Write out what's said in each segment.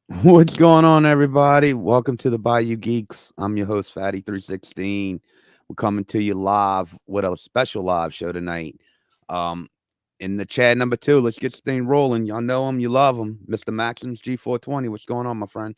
What's going on, everybody? Welcome to the Bayou Geeks. I'm your host, Fatty316. We're coming to you live with a special live show tonight. Um, in the chat number two, let's get this thing rolling. Y'all know him, you love him, Mr. Maxims G420. What's going on, my friend?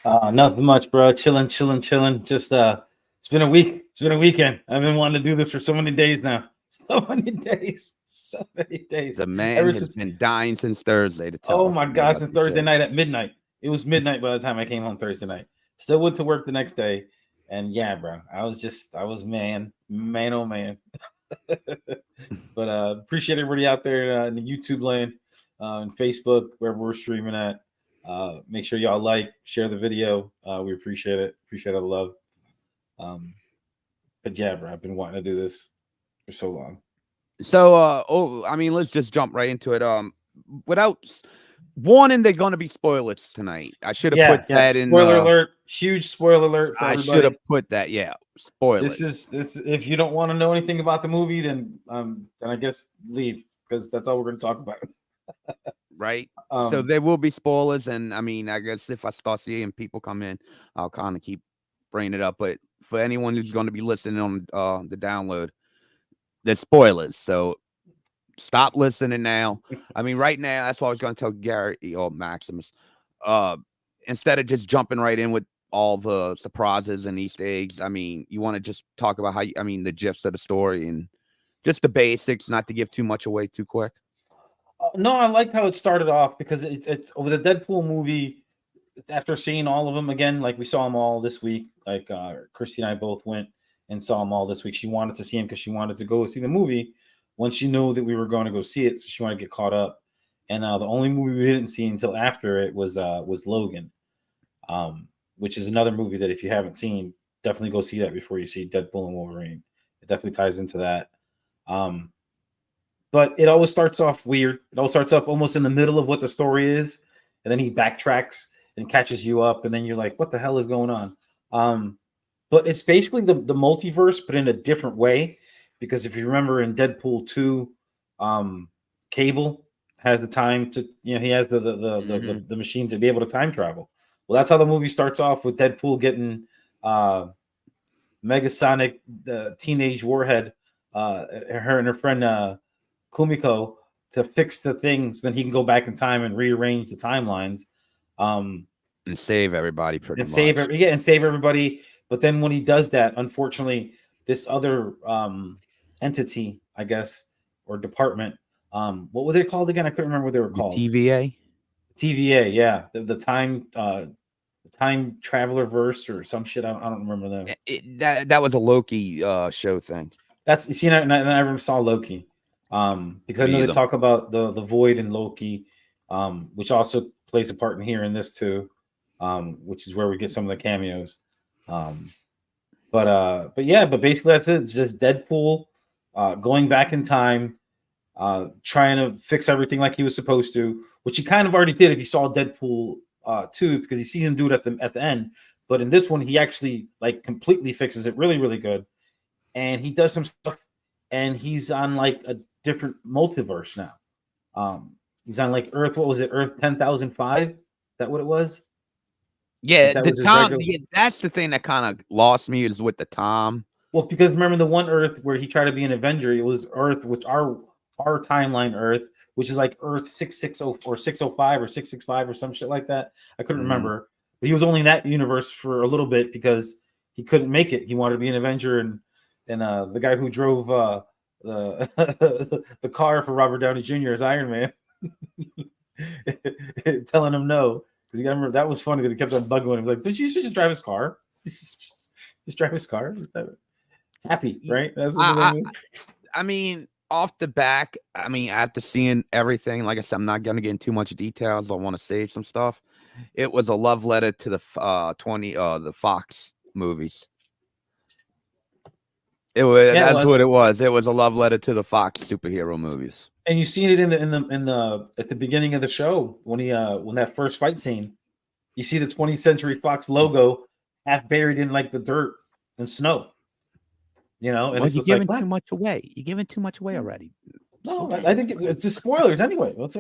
Nothing much, bro. Chilling. Just it's been a week. It's been a weekend. I've been wanting to do this for so many days now. So many days. So many days. The man Ever has since been dying since Thursday to oh tell my me god, about since this Thursday shit. night at midnight. It was midnight by the time I came home Thursday night. Still went to work the next day. And yeah, bro. I was man, oh man. But appreciate everybody out there in the YouTube land, and Facebook, wherever we're streaming at. Make sure y'all like, share the video. We appreciate it. Appreciate all the love. Um, but yeah, bro, I've been wanting to do this for so long. So, let's just jump right into it. Without warning, they're going to be spoilers tonight. I should have put Yeah. that in. Spoiler alert! Huge spoiler alert for I should have everybody. put that. Yeah, This spoilers. is this. If you don't want to know anything about the movie, then I guess leave because that's all we're going to talk about. Right? So Um, there will be spoilers, and I guess if I start seeing people come in, I'll kind of keep bringing it up. But for anyone who's going to be listening on the download, there's spoilers. So stop listening now. Right now, that's what I was going to tell Gary or Maximus. Uh, Instead of just jumping right in with all the surprises and Easter eggs, you want to just talk about the gist of the story and just the basics, not to give too much away too quick. no, I liked how it started off because it's with the Deadpool movie. After seeing all of them again, like we saw them all this week, like Christy and I both went and saw them all this week. She wanted to see them because she wanted to go see the movie when she knew that we were going to go see it, so she wanted to get caught up. And the only movie we didn't see until after it was Logan, um, which is another movie that if you haven't seen, definitely go see that before you see Deadpool and Wolverine. It definitely ties into that. Um, but it always starts off weird. It always starts off almost in the middle of what the story is, and then he backtracks and catches you up, and then you're like, "What the hell is going on?" Um, but it's basically the multiverse, but in a different way. Because if you remember in Deadpool 2, Cable has the time to, he has Hmm. the machine to be able to time travel. Well, that's how the movie starts off with Deadpool getting uh, Megasonic, the teenage warhead, her and her friend Kumiko to fix the things, then he can go back in time and rearrange the timelines, um, And save everybody pretty and save much. and save everybody. But then when he does that, unfortunately, this other entity, I guess, or department, what were they called again? I couldn't remember what they were The called. TVA. TVA, yeah, the time traveler verse or some shit. I don't remember them. That was a Loki show thing. That's you see, I never saw Loki, because I Me know they either. talk about the void in Loki, which also plays a part in here in this too, which is where we get some of the cameos. Um, but yeah, but basically that's it. It's just Deadpool going back in time, trying to fix everything like he was supposed to, which he kind of already did if you saw Deadpool 2, because you see him do it at the end. But in this one, he actually like completely fixes it really good, and he does some stuff, and he's on like a different multiverse now. He's on like Earth. What was it? Earth 10,005. Is that what it was? Like Yeah, that the was his Tom. regular. Yeah, that's the thing that kind of lost me is with the Tom. Well, because remember the one Earth where he tried to be an Avenger, it was Earth, which our timeline Earth, which is like Earth 660 or 605 or 665 or some shit like that. I couldn't Hmm. remember. But he was only in that universe for a little bit because he couldn't make it. He wanted to be an Avenger, and the guy who drove the the car for Robert Downey Jr. as Iron Man, telling him no. Because you remember that was funny that he kept on bugging him. Like, did you just drive his car? Just drive his car? Happy, right? That's what the I, name is. Off the back, after seeing everything, like I said, I'm not gonna get into too much details. I want to save some stuff. It was a love letter to the 20 the Fox movies. It was Yeah, it that's was. what it was. It was a love letter to the Fox superhero movies. And you seen it in the at the beginning of the show when that first fight scene, you see the 20th Century Fox logo half buried in like the dirt and snow, and Well, it's you're just like giving what? too much away. You're giving too much away already. Slow No, I down. think it's just spoilers anyway. Let's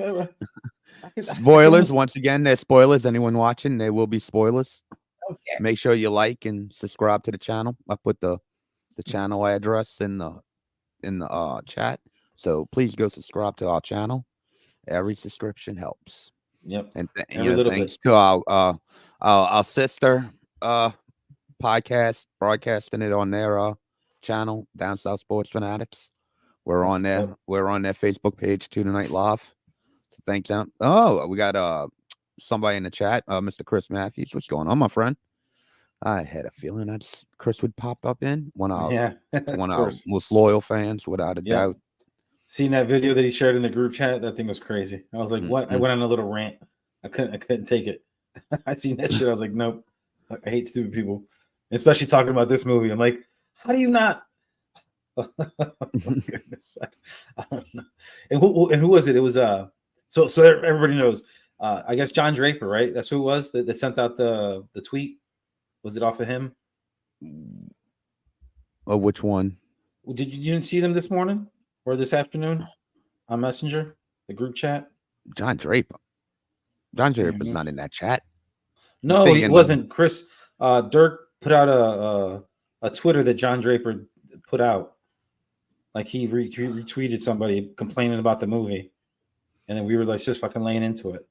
I could Spoilers. almost. Once again, there's spoilers. Anyone watching, there will be spoilers. Okay. Make sure you like and subscribe to the channel. I put the channel address in the chat. So please go subscribe to our channel. Every subscription helps. Yep. And Every little thanks bit. to our sister podcast broadcasting it on their channel, Down South Sports Fanatics. We're That's on what's there. up. We're on their Facebook page tonight live. So thanks out. Oh, we got somebody in the chat, Mr. Chris Matthews. What's going on, my friend? I had a feeling Chris would pop up in Yeah, of one of our course. most loyal fans, without a Yeah. doubt. Seen that video that he shared in the group chat. That thing was crazy. I was like, "What?" I went on a little rant. I couldn't take it. I seen that shit. I was like, "Nope." I hate stupid people, especially talking about this movie. I'm like, "How do you not?" Oh my goodness. I don't know. And who was it? It was so everybody knows. I guess John Draper, right? That's who it was that sent out the tweet. Was it off of him? Oh, which one? You didn't see them this morning or this afternoon on Messenger, the group chat? John Draper. John Yeah, Draper's not in that chat. I'm no, it thinking of wasn't. Chris Dirk put out a Twitter that John Draper put out. Like he retweeted somebody complaining about the movie, and then we were like just fucking laying into it.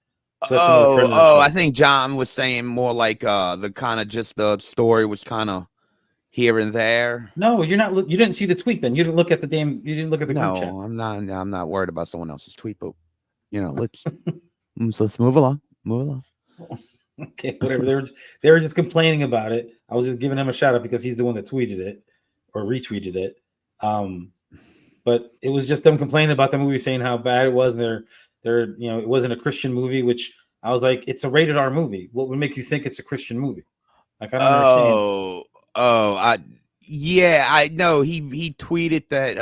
So that's another friend of the show. I think John was saying more like the kind of just the story was kind of here and there. No, you're not. You didn't see the tweet. Then you didn't look at the damn. You didn't look at the group chat. No, I'm not. I'm not worried about someone else's tweet, but let's move along. Move along. Okay, whatever. They were just complaining about it. I was just giving him a shout out because he's the one that tweeted it or retweeted it. But it was just them complaining about the movie, saying how bad it was, and they're it wasn't a Christian movie. Which I was like, it's a rated R movie. What would make you think it's a Christian movie? Like I don't understand. I know he tweeted that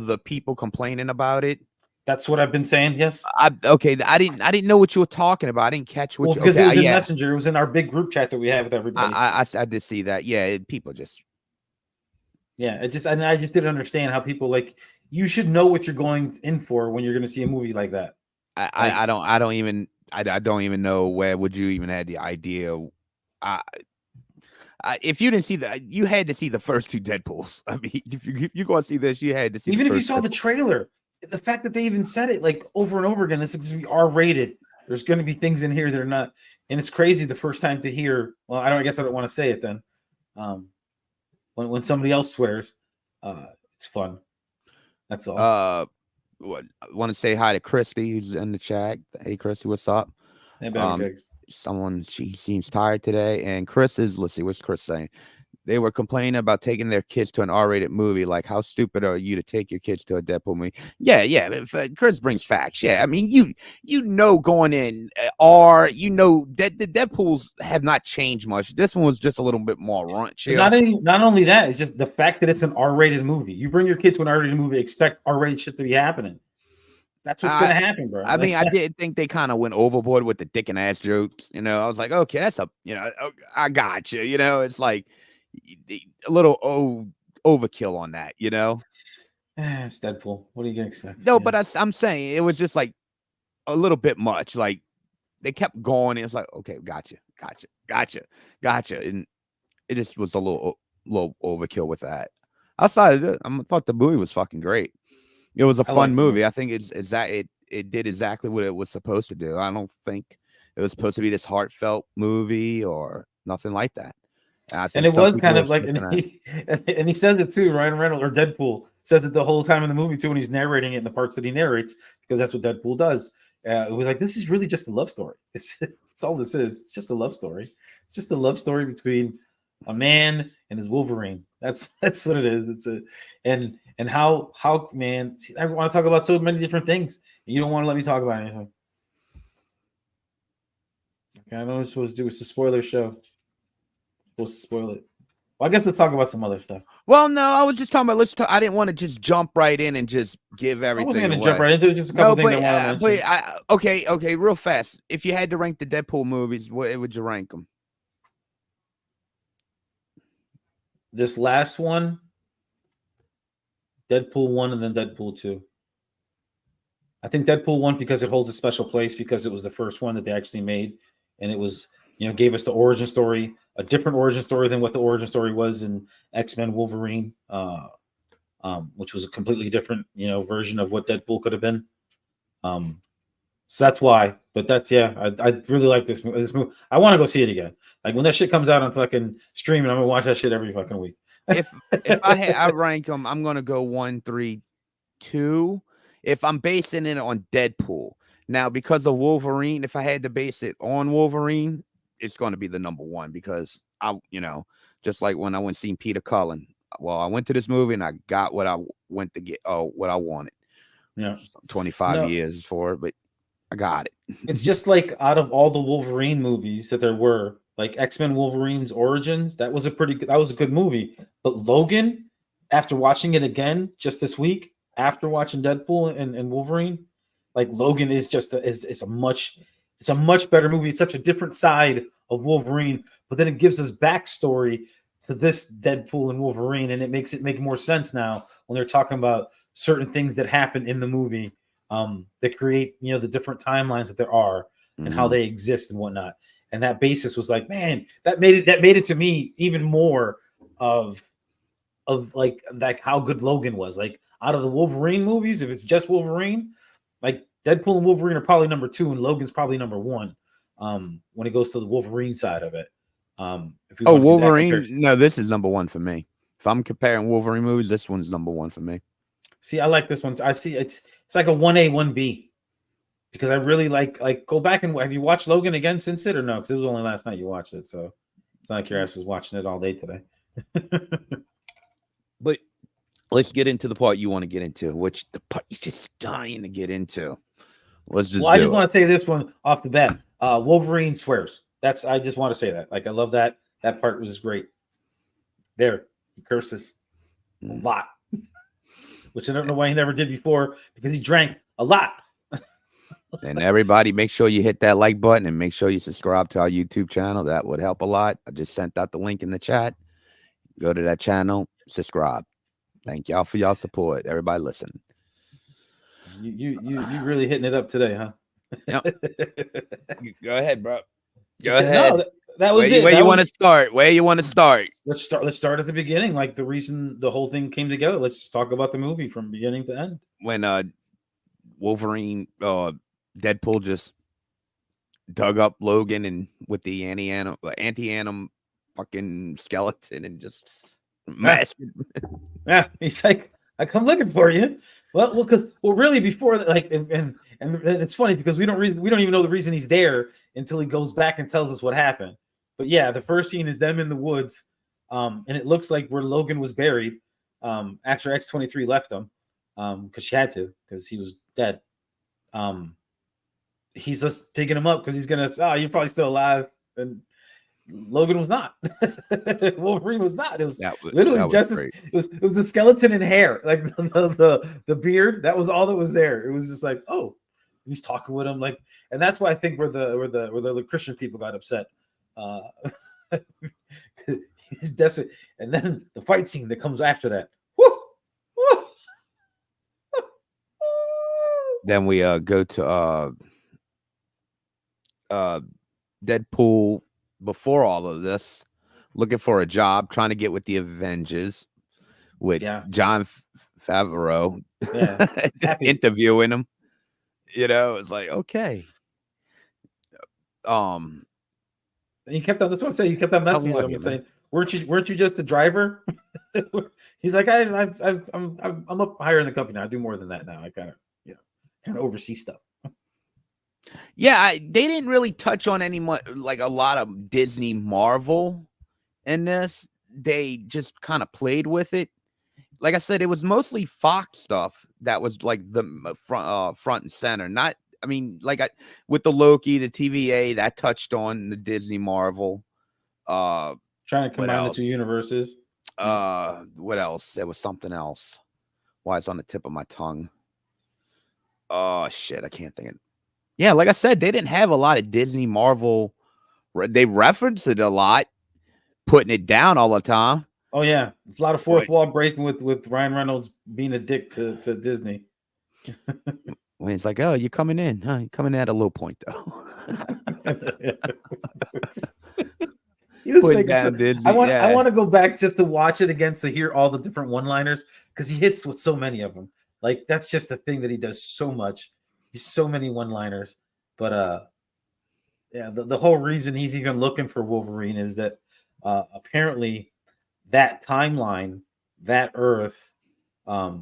the people complaining about it. That's what I've been saying. Yes. I didn't know what you were talking about. I didn't catch what Well, you. because Okay, it was in yeah, Messenger. It was in our big group chat that we have with everybody. I did see that. Yeah, people just. Yeah, I just didn't understand how people like. You should know what you're going in for when you're going to see a movie like that. I don't even know where would you even had the idea. If you didn't see that, you had to see the first two Deadpools. I mean, if you're going to see this, you had to see. Even if you saw Deadpool. the trailer, the fact that they even said it like over and over again, this is going to be R-rated. There's going to be things in here that are not, and it's crazy the first time to hear. Well, I guess I don't want to say it then. When somebody else swears, it's fun. That's all. I want to say hi to Christy, who's in the chat. Hey, Christy, what's up? Hey, Bayou Geeks. She seems tired today, and let's see, what's Chris saying? They were complaining about taking their kids to an R-rated movie. Like, how stupid are you to take your kids to a Deadpool movie? Yeah. Chris brings facts. Yeah, I mean, going in that the Deadpools have not changed much. This one was just a little bit more raunchier. Not only that, it's just the fact that it's an R-rated movie. You bring your kids to an R-rated movie, expect R-rated shit to be happening. That's what's going to happen, bro. I mean, I did think they kind of went overboard with the dick and ass jokes. I was like, okay, that's I got you. It's like a little overkill on that. It's Deadpool. What are you gonna expect? No, but I'm saying it was just like a little bit much. Like they kept going. And it's like, okay, gotcha, and it just was a little overkill with that. Outside of it, I thought the movie was fucking great. It was a fun movie. I think it did exactly what it was supposed to do. I don't think it was supposed to be this heartfelt movie or nothing like that. And it was kind of like, and he says it too. Ryan Reynolds or Deadpool says it the whole time in the movie too, when he's narrating it in the parts that he narrates, because that's what Deadpool does. It was like, this is really just a love story. It's all this is. It's just a love story. It's just a love story between a man and his Wolverine. That's what it is. It's and how man. See, I want to talk about so many different things, and you don't want to let me talk about anything. Okay, I know what we're supposed to do. It's a spoiler show. Supposed to spoil it. Well, I guess let's talk about some other stuff. Well, no, I was just talking about. I didn't want to just jump right in and just give everything. I wasn't going to jump right into it. Just a couple things I want to mention. Okay, real fast. If you had to rank the Deadpool movies, what would you rank them? This last one, Deadpool 1 and then Deadpool 2. I think Deadpool won because it holds a special place because it was the first one that they actually made, and it was gave us the origin story, a different origin story than what the origin story was in X-Men Wolverine, which was a completely different version of what Deadpool could have been. So that's why. But that's I really like this movie. I want to go see it again. Like when that shit comes out on fucking streaming, I'm gonna watch that shit every fucking week. If I rank them, I'm gonna go 1, 3, 2. If I'm basing it on Deadpool. Now, because of Wolverine, if I had to base it on Wolverine, it's going to be the number one because just like when I went seeing Peter Cullen. Well, I went to this movie and I got what I went to get. Oh, what I wanted. Yeah, 25 years for it, but I got it. It's just like out of all the Wolverine movies that there were, like X-Men Wolverine's Origins, that was a good movie. But Logan, after watching it again just this week, after watching Deadpool and Wolverine, like Logan is just a much better movie. It's such a different side of Wolverine, but then it gives us backstory to this Deadpool and Wolverine, and it makes it make more sense now when they're talking about certain things that happen in the movie that create the different timelines that there are and how they exist and whatnot. And that basis was like, man, that made it to me even more of like how good Logan was. Like out of the Wolverine movies, if it's just Wolverine, like Deadpool and Wolverine are probably number 2 and Logan's probably number 1 when it goes to the Wolverine side of it. Wolverine, no, this is number 1 for me. If I'm comparing Wolverine movies, this one's number 1 for me. See, I like this one. I see it's like a 1A, 1B because I really like go back and have you watched Logan again since it or no? Because it was only last night you watched it, so it's not like your ass was watching it all day today. But let's get into the part you want to get into, which the part you're just dying to get into. Let's just. Well, I just want to say this one off the bat. Wolverine swears. I just want to say that. Like I love that. That part was great. There, he curses a lot, which I don't know why he never did before because he drank a lot. And everybody, make sure you hit that like button and make sure you subscribe to our YouTube channel. That would help a lot. I just sent out the link in the chat. Go to that channel, subscribe. Thank y'all for y'all support. Everybody listen. You really hitting it up today, huh? Yep. Go ahead, bro. Go ahead. No, that was it. Where you want to start? Where you want to start? Let's start at the beginning. Like the reason the whole thing came together. Let's just talk about the movie from beginning to end. When Wolverine, Deadpool just dug up Logan and with the anti-anim fucking skeleton and just masked. Yeah, he's like, I come looking for you. Well, because really before that, like, and it's funny because we don't even know the reason he's there until he goes back and tells us what happened. But yeah, the first scene is them in the woods, and it looks like where Logan was buried after X-23 left him, because she had to because he was dead. He's just digging him up because he's gonna. Oh, you're probably still alive, and Logan was not. Wolverine was not. It was literally just it was the skeleton and hair, like the beard. That was all that was there. It was just like, oh, he's talking with him, like, and that's why I think where the Christian people got upset. He's desperate, and then the fight scene that comes after that. Woo! Woo! Then we go to Deadpool. Before all of this, looking for a job, trying to get with the Avengers with John Favreau interviewing him. It's like, okay. He kept on. That's what I'm saying. You kept on messing with him and saying, "Weren't you just a driver?" He's like, I'm up higher in the company now. I do more than that now. I kind of oversee stuff. Yeah, they didn't really touch on like a lot of Disney Marvel in this. They just kind of played with it. Like I said, it was mostly Fox stuff that was like the front and center. Not, I mean, with the Loki, the TVA, that touched on the Disney Marvel. Trying to combine the two universes. What else? There was something else. Why it's on the tip of my tongue. Oh shit, I can't think of it. Yeah, like I said, they didn't have a lot of Disney Marvel. They referenced it a lot, putting it down all the time. Oh yeah, it's a lot of fourth wall breaking with Ryan Reynolds being a dick to Disney. when it's like, oh, you're coming in, huh? You're coming in at a low point though. He was Putting making down so. I Disney, want I yeah, want to go back just to watch it again to hear all the different one-liners because he hits with so many of them. Like that's just the thing that he does so much. He's so many one-liners. But yeah, the whole reason he's even looking for Wolverine is that apparently that timeline, that Earth,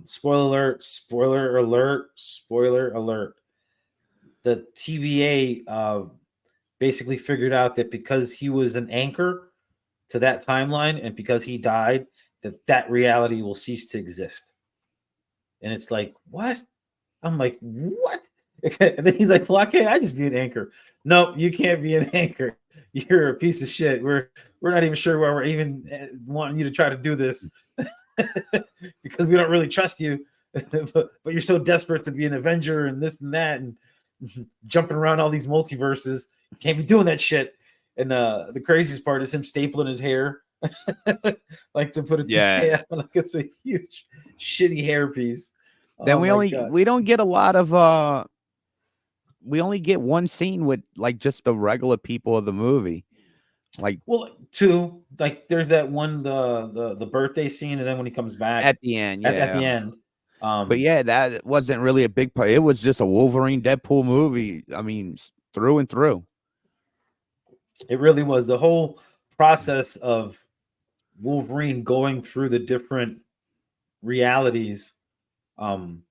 spoiler alert, spoiler alert. The TVA basically figured out that because he was an anchor to that timeline and because he died, that reality will cease to exist. And it's like, what? I'm like, what? And then he's like, well, why can't I just be an anchor? No, you can't be an anchor. You're a piece of shit. We're not even sure why we're even wanting you to try to do this because we don't really trust you. But you're so desperate to be an Avenger and this and that and jumping around all these multiverses. You can't be doing that shit. And the craziest part is him stapling his hair, like to put a yeah. TK out. Like it's a huge, shitty hairpiece. Then Oh my god. we don't get a lot of we only get one scene with like just the regular people of the movie. Like Well, two, like there's that one the birthday scene, and then when he comes back at the end, at yeah. the end. But yeah, that wasn't really a big part. It was just a Wolverine Deadpool movie. I mean, through and through. It really was the whole process of Wolverine going through the different realities, um,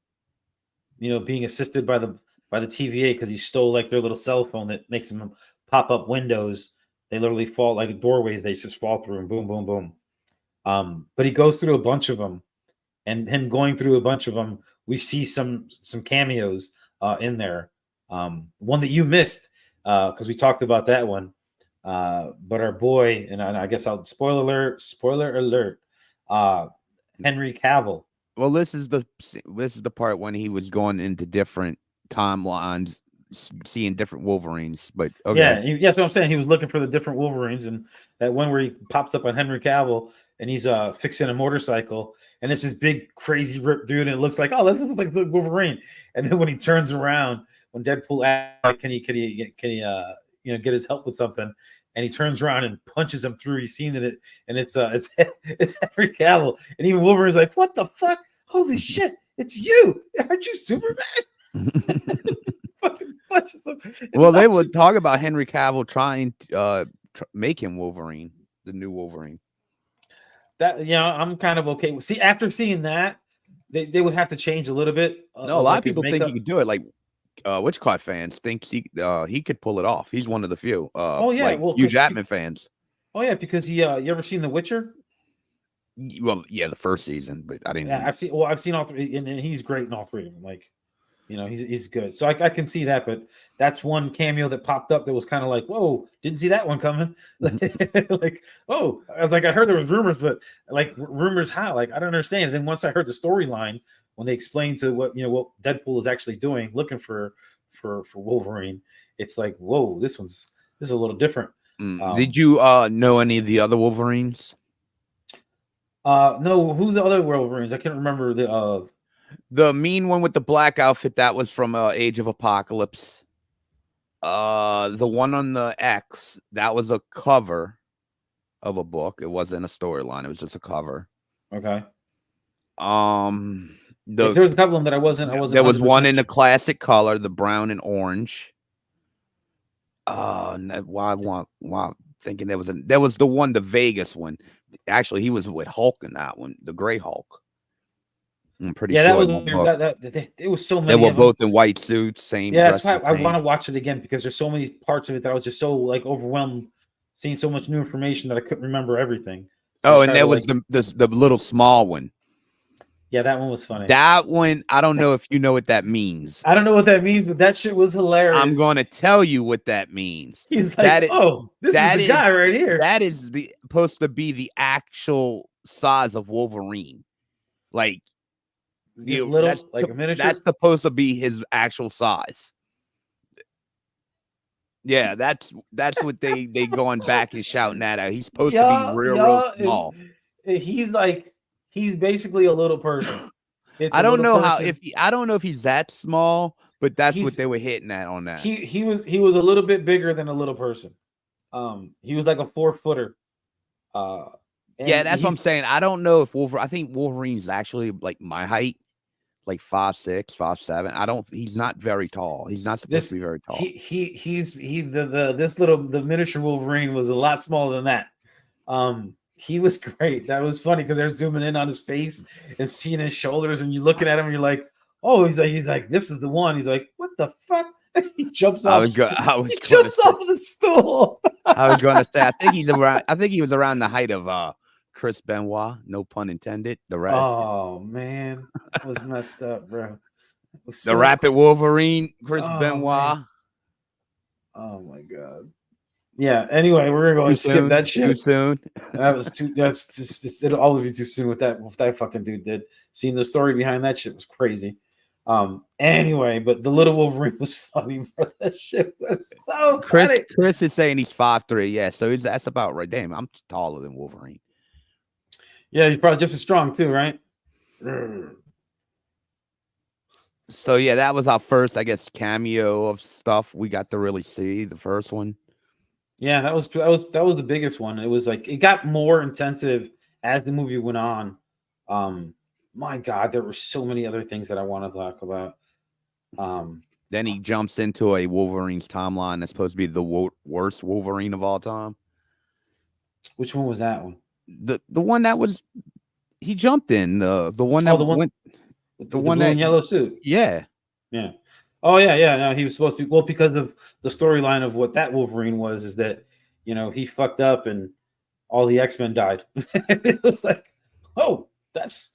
being assisted by the TVA because he stole like their little cell phone that makes them pop up windows. They literally fall like doorways. They just fall through and boom, boom, boom. But he goes through a bunch of them, and him going through a bunch of them, we see some cameos in there. One that you missed because we talked about that one. But our boy, and I guess I'll spoiler alert, uh, Henry Cavill. Well, this is the part when he was going into different timelines, seeing different Wolverines. But okay, Yeah, that's what I'm saying. He was looking for the different Wolverines, and that one where he pops up on Henry Cavill, and he's fixing a motorcycle, and it's this big crazy ripped dude, and it looks like, oh, this is like the Wolverine. And then when he turns around, when Deadpool asks, like, get his help with something, and he turns around and punches him through. You've seen it, and it's it's Henry Cavill, and even Wolverine's like, what the fuck? Holy shit, it's you! Aren't you Superman? Fucking punches him. well, they would talk about Henry Cavill trying to make him Wolverine, the new Wolverine. That I'm kind of okay. See, after seeing that, they would have to change a little bit. No, a Of lot like of his people think he makeup. could do it. Like Witchcraft fans think he could pull it off. He's one of the few. Oh yeah, Like well, Hugh Jackman fans. oh yeah, because he you ever seen The Witcher? Well, yeah, the first season, but I Yeah, didn't. I've seen all three, and he's great in all three of them. Like, he's good. So I can see that, but that's one cameo that popped up that was kind of like, whoa, didn't see that one coming. Like, oh, I was like, I heard there was rumors, but like rumors how? Like, I don't understand. And then once I heard the storyline when they explained to what Deadpool is actually doing, looking for Wolverine, it's like, whoa, this is a little different. Did you know any of the other Wolverines? No, who's the other Wolverines? I can't remember The mean one with the black outfit that was from Age of Apocalypse. The one on the X that was a cover of a book. It wasn't a storyline. It was just a cover. Okay. There was a couple of them that I wasn't. There was one in the classic color, the brown and orange. Thinking there was the one, the Vegas one. Actually, he was with Hulk in that one, the Gray Hulk. I'm pretty sure. That was it was so many. They were both in white suits, same. Yeah, that's why I want to watch it again because there's so many parts of it that I was just so like overwhelmed, seeing so much new information that I couldn't remember everything. So and there was the little small one. Yeah, that one was funny. That one, I don't know if you know what that means. I don't know what that means, but that shit was hilarious. I'm going to tell you what that means. He's like, this is the guy right here. That is supposed to be the actual size of Wolverine. Like, little, like a miniature. That's supposed to be his actual size. Yeah, that's what they going back and shouting that out. He's supposed to be real small. He's basically a little person. I don't know if he's that small, But that's what he's they were hitting at on that. he was a little bit bigger than a little person. He was like a 4-footer. Yeah, And that's what I'm saying. I don't know if I think Wolverine's actually like my height, like 5'6", 5'7". I don't. He's not very tall. He's not supposed to this be very tall. the miniature Wolverine was a lot smaller than that. He was great. That was funny because they're zooming in on his face and seeing his shoulders, and you're looking at him and you're like, oh, he's like, this is the one. He's like, what the fuck? He jumps off. He jumps off of the stool. I was going to say, I think he was around the height of Chris Benoit. No pun intended. The red. Oh man, that was messed up, bro. The Rapid Wolverine, Chris Benoit. Man. Oh my god. Yeah. Anyway, we're gonna go and skip that shit. Too soon. That's just it'll always be too soon with that. What that fucking dude did. Seeing the story behind that shit was crazy. Anyway, but the little Wolverine was funny, bro. That shit was so funny. Chris is saying he's 5'3". Yeah, so that's about right. Damn, I'm taller than Wolverine. Yeah, he's probably just as strong too, right? So yeah, that was our first, I guess, cameo of stuff we got to really see. The first one. Yeah, that was the biggest one. It was like it got more intensive as the movie went on. My God, there were so many other things that I want to talk about. Then he jumps into a Wolverine's timeline that's supposed to be the worst Wolverine of all time. Which one was that one? The one that was he jumped in the one that went the one that in yellow suit. Yeah. Oh yeah. No, he was supposed to be because of the storyline of what that Wolverine was is that he fucked up and all the X-Men died. It was like, oh, that's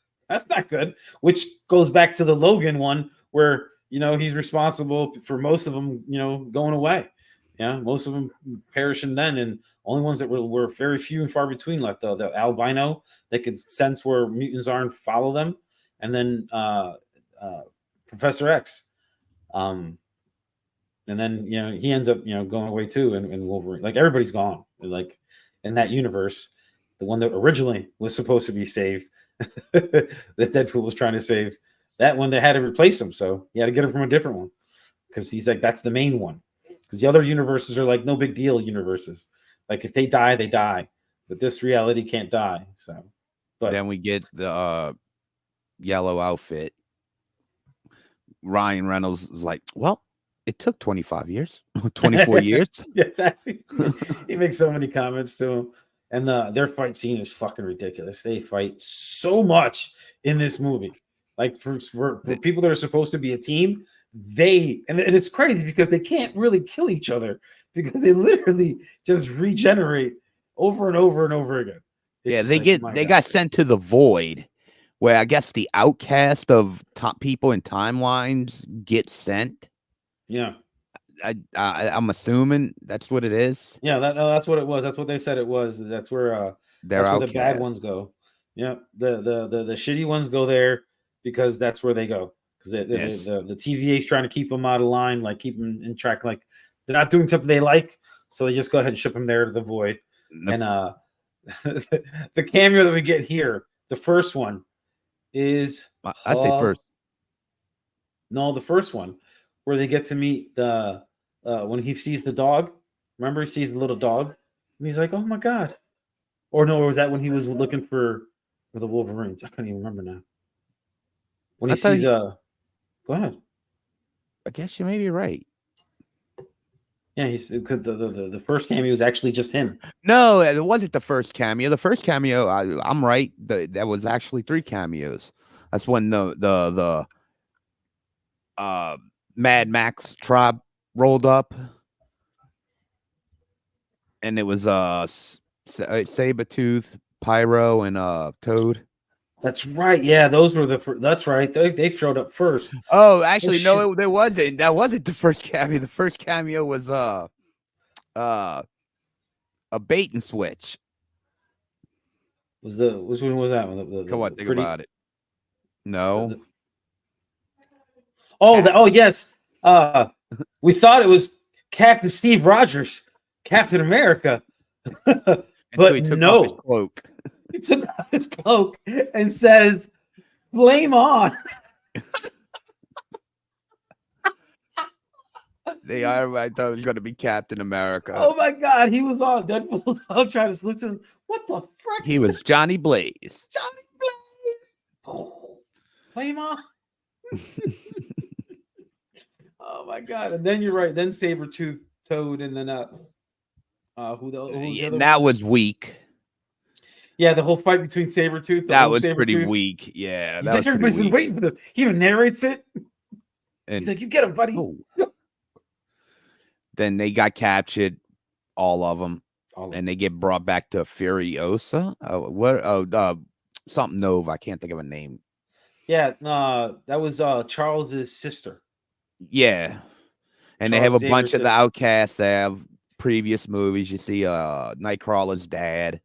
not good. Which goes back to the Logan one where he's responsible for most of them going away. Yeah, most of them perishing then, and only ones that were very few and far between left. The albino that could sense where mutants are and follow them, and then Professor X. And then he ends up going away too, and Wolverine. Like everybody's gone. Like in that universe, the one that originally was supposed to be saved, that Deadpool was trying to save, that one they had to replace him. So he had to get him from a different one because he's like that's the main one. Because the other universes are like no big deal universes. Like if they die, they die. But this reality can't die. So, but then we get the yellow outfit. Ryan Reynolds is like, well, it took 25 years, 24 years. Yeah, exactly. He makes so many comments to him. And their fight scene is fucking ridiculous. They fight so much in this movie. Like for people that are supposed to be a team, and it's crazy because they can't really kill each other because they literally just regenerate over and over and over again. It's they got sent to the void, where I guess the outcast of top people in timelines get sent. Yeah, I'm assuming that's what it is. Yeah, that's what it was. That's what they said it was. That's where the bad ones go. Yeah, the shitty ones go there because that's where they go. Because the TVA is trying to keep them out of line, like keep them in track. Like they're not doing something they like, so they just go ahead and ship them there to the void. And the cameo that we get here, the first one is I say first. No, the first one where they get to meet the when he sees the dog. Remember, he sees the little dog, and he's like, "Oh my god!" Or no, or was that when he was looking for the Wolverines? I can't even remember now. When he sees go ahead. I guess you may be right. Yeah, because the first cameo was actually just him. No, it wasn't the first cameo. The first cameo, I'm right. There was actually 3 cameos. That's when the Mad Max tribe rolled up, and it was Sabretooth, Pyro, and Toad. That's right. Yeah, those were that's right. They showed up first. Oh, actually, no, there wasn't. That wasn't the first cameo. The first cameo was a bait and switch. Which one was that one? Come on, think about it. No. Yes. We thought it was Captain Steve Rogers, Captain America, but he took off his cloak. He took off his cloak and says, "Flame on." I thought it was going to be Captain America. Oh my God, he was on Deadpool. I'm trying to salute him. What the frick? He was Johnny Blaze. Johnny Blaze. Oh, play him on. Oh my God! And then you're right. Then Sabretooth, Toad, and then who's the other That one? was weak. Yeah, the whole fight between Sabretooth. That was pretty weak. Yeah, He's that like, everybody's been waiting for this. He even narrates it. And, he's like, you get him, buddy. Oh. Then they got captured, all of them, and they get brought back to Furiosa. Something Nova. I can't think of a name. Yeah, that was Charles's sister. Yeah, and they have a bunch of the outcasts. They have previous movies. You see, Nightcrawler's dad.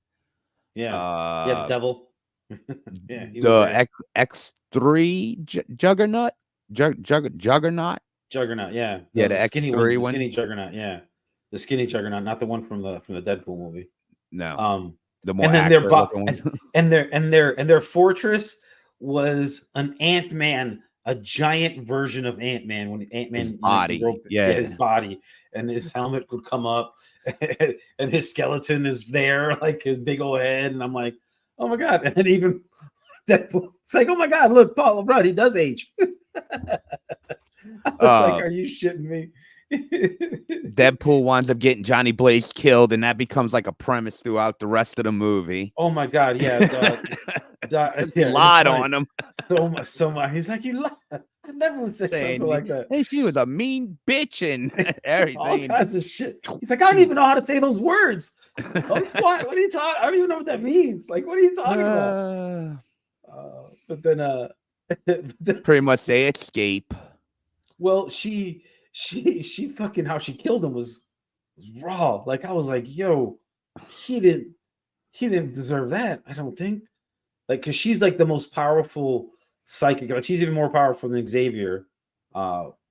Yeah, the devil. Yeah, the X3 Juggernaut. Juggernaut. Juggernaut, yeah. Yeah, the X3 one. Skinny Juggernaut, yeah. The skinny Juggernaut, not the one from the Deadpool movie. No. The more and then their fortress was an Ant-Man, a giant version of Ant-Man when Ant-Man his body. His body, and his helmet would come up and his skeleton is there, like his big old head, and I'm like, oh my God. And then even Deadpool, it's like, oh my God, look, Paul Rudd, he does age. I was like, are you shitting me? Deadpool winds up getting Johnny Blaze killed, and that becomes like a premise throughout the rest of the movie. Oh my God, yeah. He lied on him. So much. He's like, you lied. I never would say something like that. Hey, she was a mean bitch and everything. All kinds of shit. He's like, I don't even know how to say those words. What are you talking? I don't even know what that means. Like, what are you talking about? But then pretty much they escape. Well, she fucking, how she killed him was raw. Like, I was like, yo, he didn't deserve that. I don't think. Like, because she's like the most powerful psychic. Like, she's even more powerful than Xavier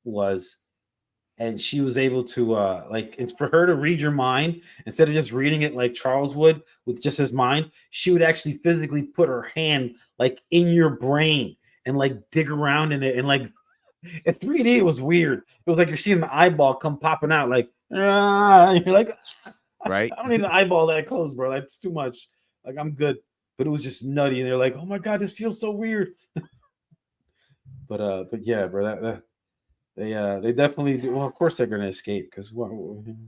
was, and she was able to like, it's for her to read your mind instead of just reading it like Charles would with just his mind. She would actually physically put her hand like in your brain and like dig around in it, and like in 3D it was weird. It was like you're seeing the eyeball come popping out, like you're like, right? I don't need an eyeball that close, bro. That's too much. Like, I'm good. But it was just nutty, and they're like, "Oh my God, this feels so weird." but yeah, bro, they definitely do. Well, of course they're gonna escape because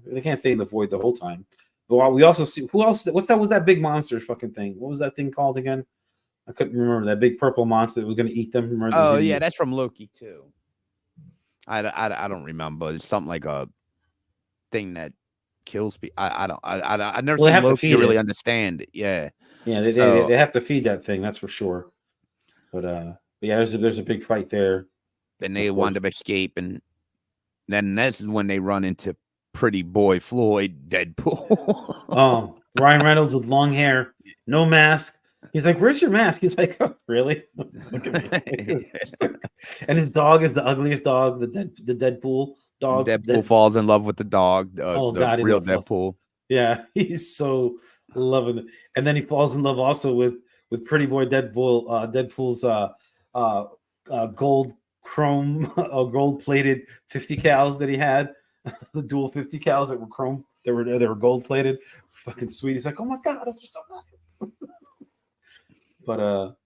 they can't stay in the void the whole time. But we also see who else. Was that big monster fucking thing? What was that thing called again? I couldn't remember. That big purple monster that was gonna eat them. Oh yeah, that's from Loki too. I don't remember. It's something like a thing that kills people. I never seen Loki to really understand it. Yeah. Yeah, they have to feed that thing, that's for sure. But yeah, there's a big fight there. And they wind up escaping. Then this is when they run into Pretty Boy Floyd, Deadpool. Oh, Ryan Reynolds with long hair, no mask. He's like, "Where's your mask?" He's like, "Oh, really?" Look at me. And his dog is the ugliest dog, the Deadpool dog. Deadpool falls in love with the dog. God, real Deadpool. Yeah, he's so loving it. And then he falls in love also with Pretty Boy Deadpool. Deadpool's gold chrome, gold plated 50 cals that he had, the dual 50 cals that were chrome. They were gold plated. Fucking sweet. He's like, "Oh my God, those are so nice." But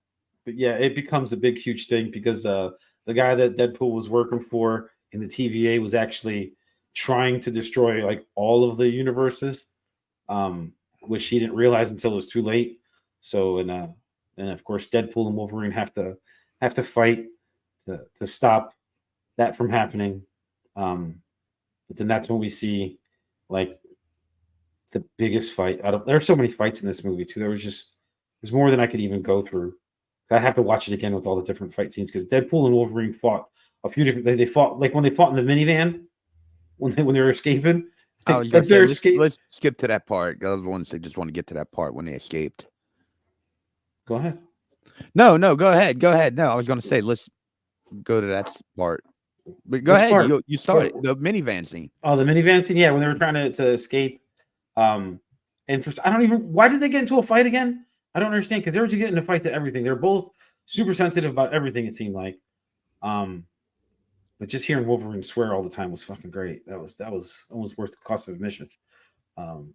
yeah, it becomes a big, huge thing because the guy that Deadpool was working for in the TVA was actually trying to destroy like all of the universes, which he didn't realize until it was too late. So and of course Deadpool and Wolverine have to fight to stop that from happening. But then that's when we see like the biggest fight out of. There are so many fights in this movie too. There's more than I could even go through. I have to watch it again with all the different fight scenes because Deadpool and Wolverine fought a few different. They fought like when they fought in the minivan when they were escaping. Let's skip to that part. The other ones, they just want to get to that part when they escaped. Go ahead. No, go ahead. No, I was going to say let's go to that part. But go ahead. You started the minivan scene. Oh, the minivan scene. Yeah, when they were trying to escape. And why did they get into a fight again? I don't understand because they were just getting in a fight to everything. They're both super sensitive about everything. It seemed like, But just hearing Wolverine swear all the time was fucking great. That was almost worth the cost of admission. Um,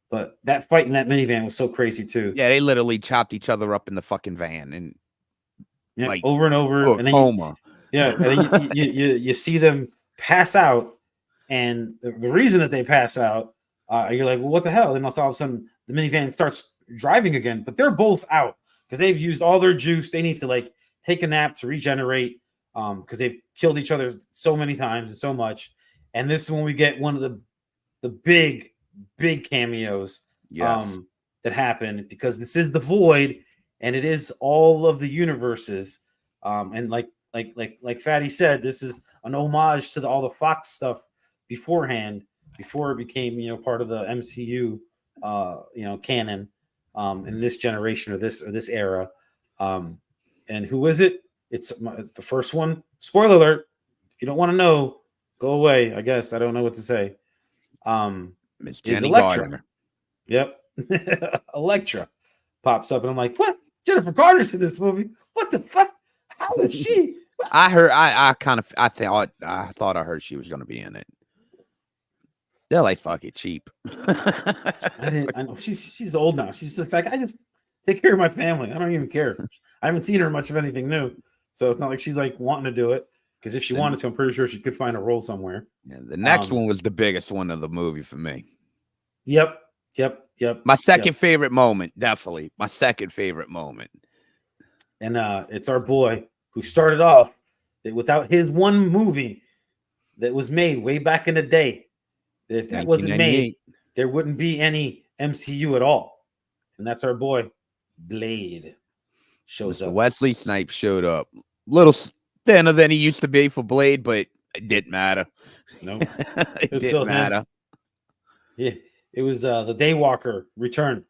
but that fight in that minivan was so crazy too. Yeah, they literally chopped each other up in the fucking van and Yeah, like over and over, and then coma. and then you see them pass out, and the reason that they pass out, you're like, well, what the hell? And all of a sudden, the minivan starts driving again, but they're both out because they've used all their juice. They need to like take a nap to regenerate because they've killed each other so many times and so much. And this is when we get one of the big cameos that happen, because this is the Void and it is all of the universes. And like Fatty said, this is an homage to all the Fox stuff beforehand, before it became part of the MCU canon in this generation or this era. And who is it? It's the first one. Spoiler alert. If you don't want to know, go away. I guess I don't know what to say. Miss Is Jenny Elektra. Gardner. Yep. Elektra pops up and I'm like, what? Jennifer Garner's in this movie? What the fuck? How is she? I heard. I thought I heard she was going to be in it. They're like fucking cheap. I know she's old now. She's just like, I just take care of my family. I don't even care. I haven't seen her much of anything new, so it's not like she's like wanting to do it. Because if she wanted to, I'm pretty sure she could find a role somewhere. Yeah, the next one was the biggest one of the movie for me. Yep. My second favorite moment, definitely. My second favorite moment. And it's our boy who started off without his one movie that was made way back in the day. If that wasn't made, there wouldn't be any MCU at all. And that's our boy, Blade. Shows up. Wesley Snipes showed up. Little thinner than he used to be for Blade, but it didn't matter. No, it didn't matter. Yeah, it was the Daywalker return,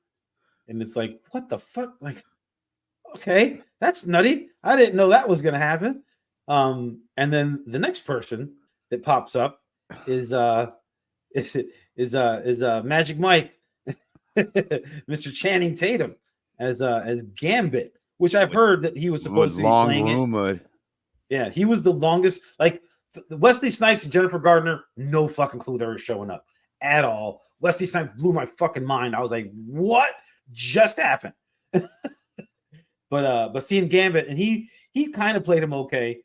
and it's like, what the fuck? Like, okay, that's nutty. I didn't know that was gonna happen. And then the next person that pops up is Magic Mike, Mr. Channing Tatum as Gambit, which I've heard that he was supposed to be playing rumored. Yeah, he was the longest. Like the Wesley Snipes and Jennifer Gardner, no fucking clue they were showing up at all. Wesley Snipes blew my fucking mind. I was like, what just happened? But seeing Gambit, and he kind of played him okay.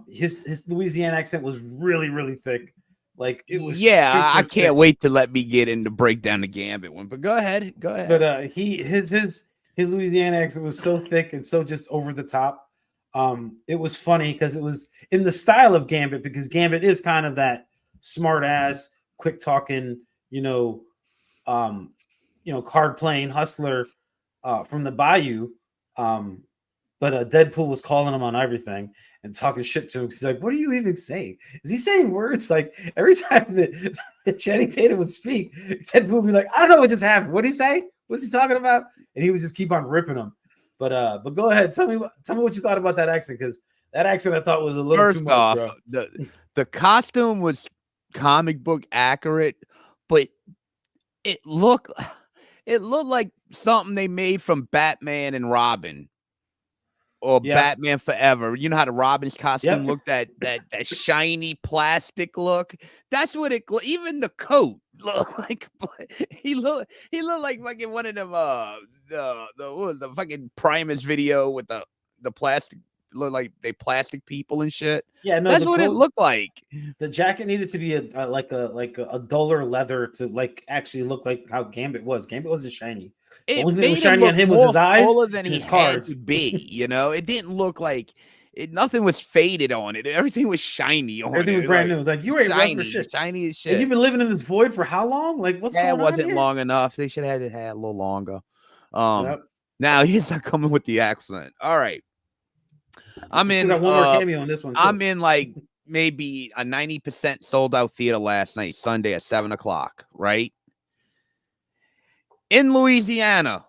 His Louisiana accent was really, really thick. Like it was. Yeah, I can't wait to let me get into break down the Gambit one. But go ahead. But his Louisiana accent was so thick and so just over the top. It was funny because it was in the style of Gambit, because Gambit is kind of that smart ass, quick talking, card playing hustler from the Bayou. But Deadpool was calling him on everything and talking shit to him. He's like, what are you even saying? Is he saying words? Like every time that Channing Tatum would speak, Deadpool would be like, I don't know what just happened. What did he say? What's he talking about? And he would just keep on ripping him. But go ahead, tell me what you thought about that accent, because that accent I thought was a little too much. First off, the costume was comic book accurate, but it looked like something they made from Batman and Robin, or Batman Forever. You know how the Robin's costume looked, that shiny plastic look. That's what it. Even the coat looked like. He looked like fucking one of them. The fucking Primus video with the plastic. Look like they plastic people and shit. Yeah, no, that's what it looked like. The jacket needed to be a duller leather to like actually look like how Gambit was. Gambit wasn't shiny. The only thing that was shiny on him was his eyes, than his cards. To be, it didn't look like it. Nothing was faded on it. Everything was shiny on Everything it. was brand new. Like you ain't shiny, for shit. Shiny as shit. And you've been living in this void for how long? Like what's going on? It wasn't here? long enough. They should have had it a little longer. Now he's not coming with the accent. All right. I'm in. Got one more cameo on this one. I'm in like maybe a 90% sold out theater last night, Sunday at 7:00. Right in Louisiana,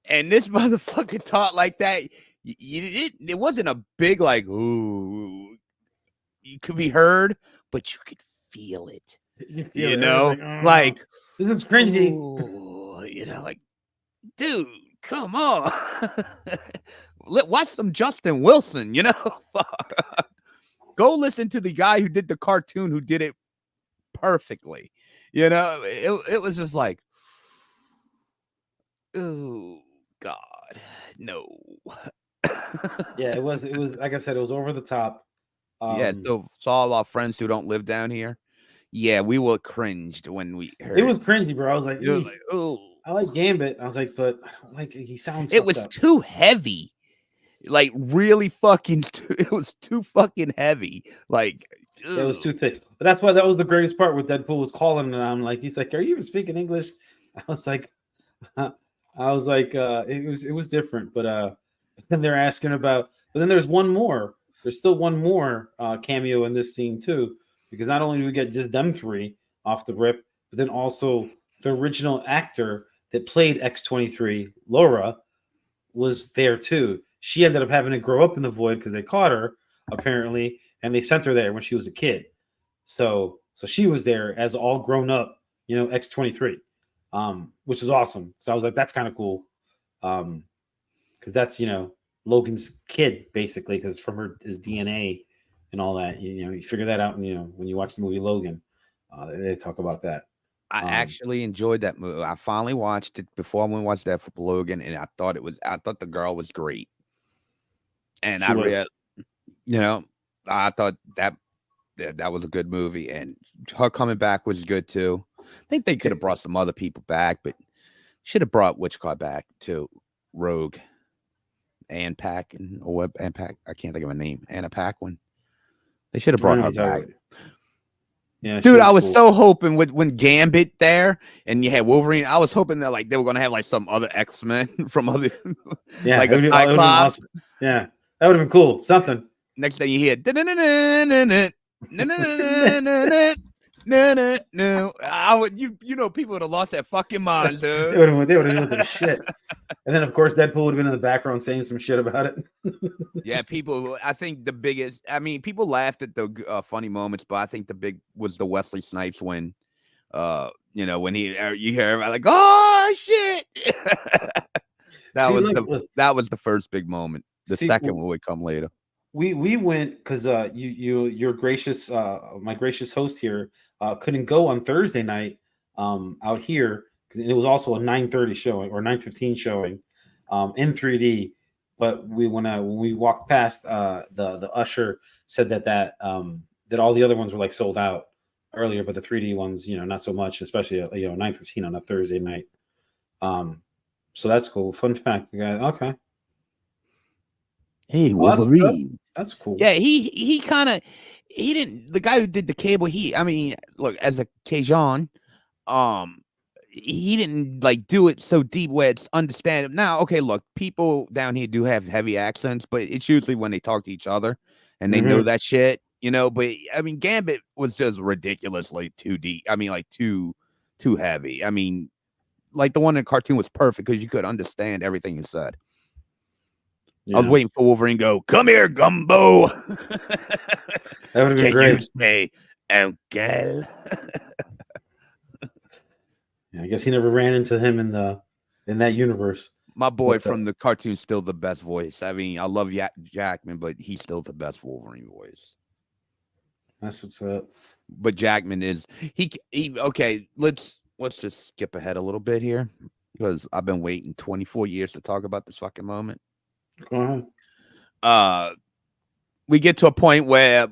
and this motherfucker talked like that. It wasn't a big like ooh. You could be heard, but you could feel it. You know, like this is cringy. Ooh, like, dude, come on. Watch some Justin Wilson, Go Go listen to the guy who did the cartoon who did it perfectly. It was just like, oh God, no. Yeah, it was like I said, it was over the top. Yeah, so saw a lot of friends who don't live down here. Yeah, we were cringed when we it heard was cringy, bro. I was like, it. It was like, oh, I like Gambit. I was like, but I don't like he sounds it fucked was up. too heavy. Like really fucking it was too fucking heavy. Like It was too thick. But that's why that was the greatest part with Deadpool was calling, and I'm like, he's like, "Are you even speaking English?" I was like, it was different. But then they're asking about. But then there's one more. There's still one more cameo in this scene too, because not only do we get just them three off the rip, but then also the original actor that played X-23, Laura, was there too. She ended up having to grow up in the void because they caught her apparently, and they sent her there when she was a kid. So she was there as all grown up, X-23, which is awesome. So I was like, that's kind of cool, because that's Logan's kid basically, because it's from his DNA and all that. You figure that out, and when you watch the movie Logan, they talk about that. I actually enjoyed that movie. I finally watched it before I went and watched that for Logan, and I thought the girl was great. And She was. I thought that was a good movie, and her coming back was good too. I think they could have brought some other people back, but should have brought Witchclaw back too. Rogue, Ann Pack, Ann Pack. I can't think of a name. Anna Paquin. They should have brought her back. Yeah, dude, I was cool. So hoping when Gambit there and you had Wolverine, I was hoping that they were gonna have some other X-Men from other, like a Cyclops. Awesome. Yeah, that would have been cool. Something. Next thing you hear, no, I would people would have lost their fucking minds, dude. They would have went to the shit. And then of course Deadpool would have been in the background saying some shit about it. Yeah, people. I think the biggest. I mean, people laughed at the funny moments, but I think the big was the Wesley Snipes when, when you hear everybody like, oh shit. That was the first big moment. The second one would come later. We went because your gracious my gracious host here couldn't go on Thursday night out here. It was also a 9:30 showing or 9:15 showing in 3D. But when we walked past, the usher said that all the other ones were sold out earlier, but the 3D ones, not so much, especially 9:15 on a Thursday night. So that's cool. Fun fact, the guy. Okay. Hey, Wolverine. That's cool. Yeah, he didn't. The guy who did the cable. Look, as a Cajun, he didn't do it so deep where it's understandable. Now, okay, look, people down here do have heavy accents, but it's usually when they talk to each other and they know that shit, But Gambit was just ridiculously too deep. Too heavy. The one in the cartoon was perfect because you could understand everything he said. Yeah. I was waiting for Wolverine to go, come here, Gumbo. That would have been great. Use me, Uncle. Yeah, I guess he never ran into him in that universe. My boy from the cartoon's still the best voice. I love Jackman, but he's still the best Wolverine voice. That's what's up. But Jackman is he okay, let's just skip ahead a little bit here because I've been waiting 24 years to talk about this fucking moment. Go ahead. We get to a point where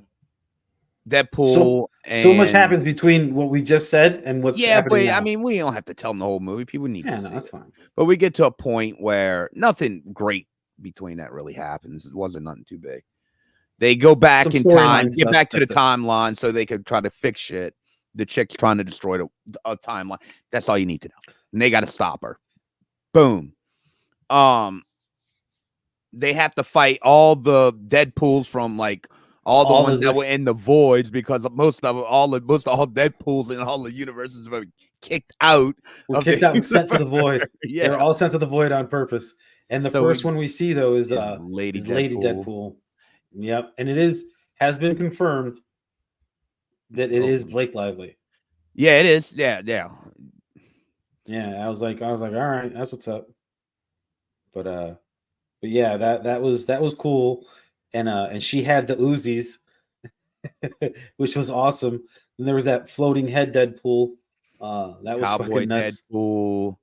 Deadpool so much happens between what we just said and what's happening now. We don't have to tell them the whole movie. People need to see that's fine. But we get to a point where nothing great between that really happens. It wasn't nothing too big. They go back in time, get back to the timeline so they could try to fix shit. The chick's trying to destroy a timeline. That's all you need to know. And they got to stop her. Boom. They have to fight all the Deadpools from all the ones that were in the voids because most of all Deadpools in all the universes were kicked out. Kicked out and sent to the void. Yeah, they're all sent to the void on purpose. And the first one we see though is Lady Deadpool. Yep, and has been confirmed that it is Blake Lively. Yeah, it is. Yeah. Yeah, I was like, all right, that's what's up. But yeah, that was cool. And she had the Uzis. which was awesome. And there was that floating head Deadpool. That was Cowboy fucking nuts. Deadpool.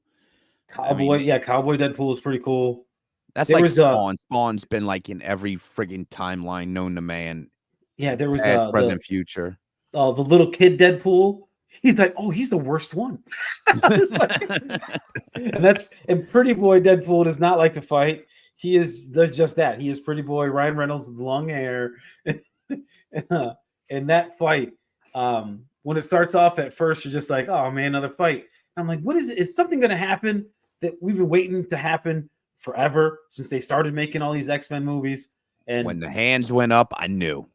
I Cowboy, mean, yeah, Cowboy Deadpool was pretty cool. that's There like was Spawn. Spawn's been like in every friggin' timeline known to man, yeah, there was past, present, future. the little kid Deadpool. He's like, oh, he's the worst one. It's like, and Pretty Boy Deadpool does not like to fight. He does just that. He is Pretty Boy Ryan Reynolds with long hair, and that fight. When it starts off at first, you're just like, oh man, another fight. I'm like, what is it? Is something going to happen that we've been waiting to happen forever since they started making all these X-Men movies? And When the hands went up, I knew.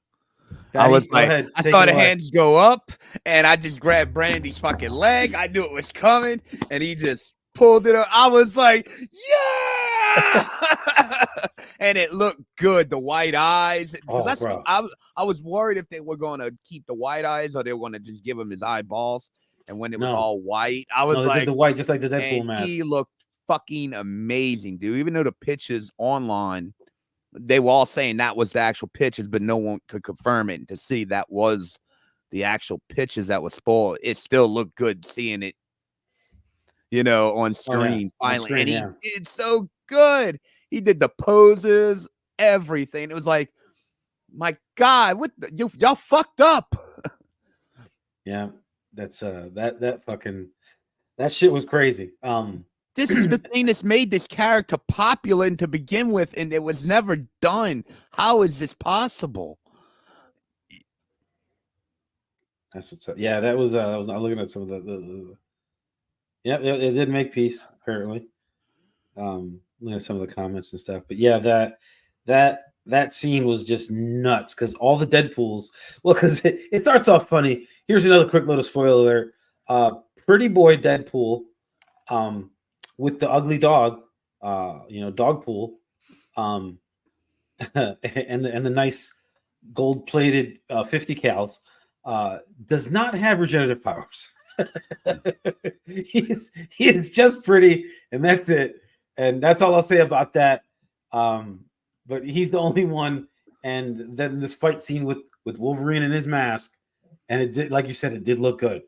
I Patty, was go like, ahead, I take saw it the away. hands go up, and I just grabbed Brandy's fucking leg. I knew it was coming, and he just pulled it up. I was like, yeah! And it looked good. The white eyes. Oh, That's bro. I was worried if they were going to keep the white eyes or they were going to just give him his eyeballs. And when it was No. all white, I was No, they like, did the white just like the Deadpool and mask. he looked fucking amazing, dude. Even though the pictures online, they were all saying that was the actual pictures, but no one could confirm it. And to see that was the actual pictures that was spoiled, it still looked good seeing it, on screen. On Finally, screen, and he yeah. did so good. He did the poses, everything. It was like, my God, y'all fucked up. Yeah, that's that fucking that shit was crazy. This is the thing that's made this character popular and to begin with, and it was never done. How is this possible? That's what's up. Yeah, that was I was not looking at some of the yeah, it did make peace apparently. Looking at some of the comments and stuff, but yeah, that scene was just nuts because all the Deadpools. Well, because it starts off funny. Here's another quick little spoiler alert. Pretty Boy Deadpool, um, with the ugly dog, dog pool, um, and the nice gold plated 50 cals, does not have regenerative powers. he is just pretty, and that's it. And that's all I'll say about that. But he's the only one. And then this fight scene with Wolverine and his mask, and it did, like you said, it did look good.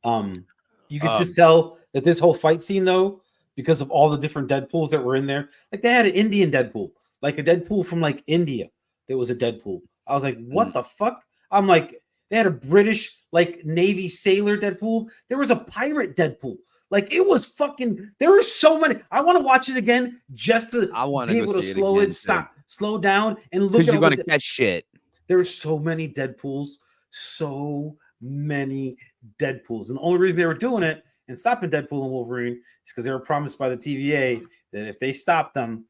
You could just tell that this whole fight scene, though, because of all the different Deadpools that were in there, like they had an Indian Deadpool, like a Deadpool from like India. There was a Deadpool. I was like, what the fuck? I'm like, they had a British like Navy sailor Deadpool. There was a pirate Deadpool. Like it was fucking. There were so many. I want to watch it again just to be able to slow down, and look. Because you're gonna catch shit. There's so many Deadpools, so many Deadpools, and the only reason they were doing it and stopping Deadpool and Wolverine is because they were promised by the TVA that if they stopped them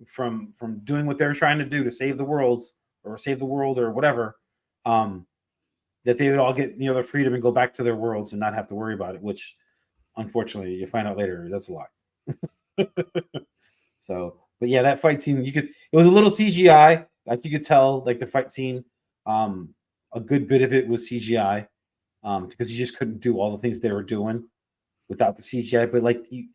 from doing what they were trying to do to save the worlds or save the world or whatever, that they would all get their freedom and go back to their worlds and not have to worry about it. Which, unfortunately, you find out later that's a lie. So, but yeah, that fight scene, it was a little CGI. Like you could tell, like the fight scene, a good bit of it was CGI, because you just couldn't do all the things they were doing without the CGI. But like the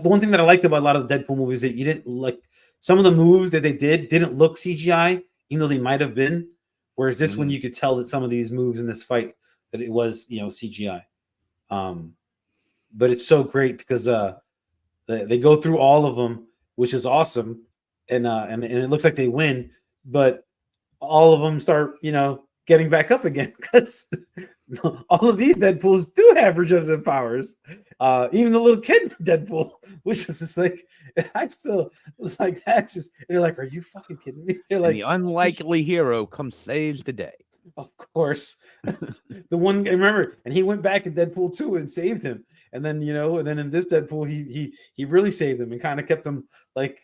one thing that I liked about a lot of the Deadpool movies that you didn't like some of the moves that they didn't look CGI, even though they might have been. Whereas this one, you could tell that some of these moves in this fight that it was CGI. But it's so great because they go through all of them, which is awesome, and it looks like they win, but all of them start getting back up again because all of these Deadpools do have regenerative powers. Even the little kid Deadpool, which is just like, I still was like, that's just. And they're like, "Are you fucking kidding me?" They're like, the unlikely hero comes saves the day. Of course, the one. Remember, and he went back in Deadpool 2 and saved him. And then and then in this Deadpool, he really saved him and kind of kept him like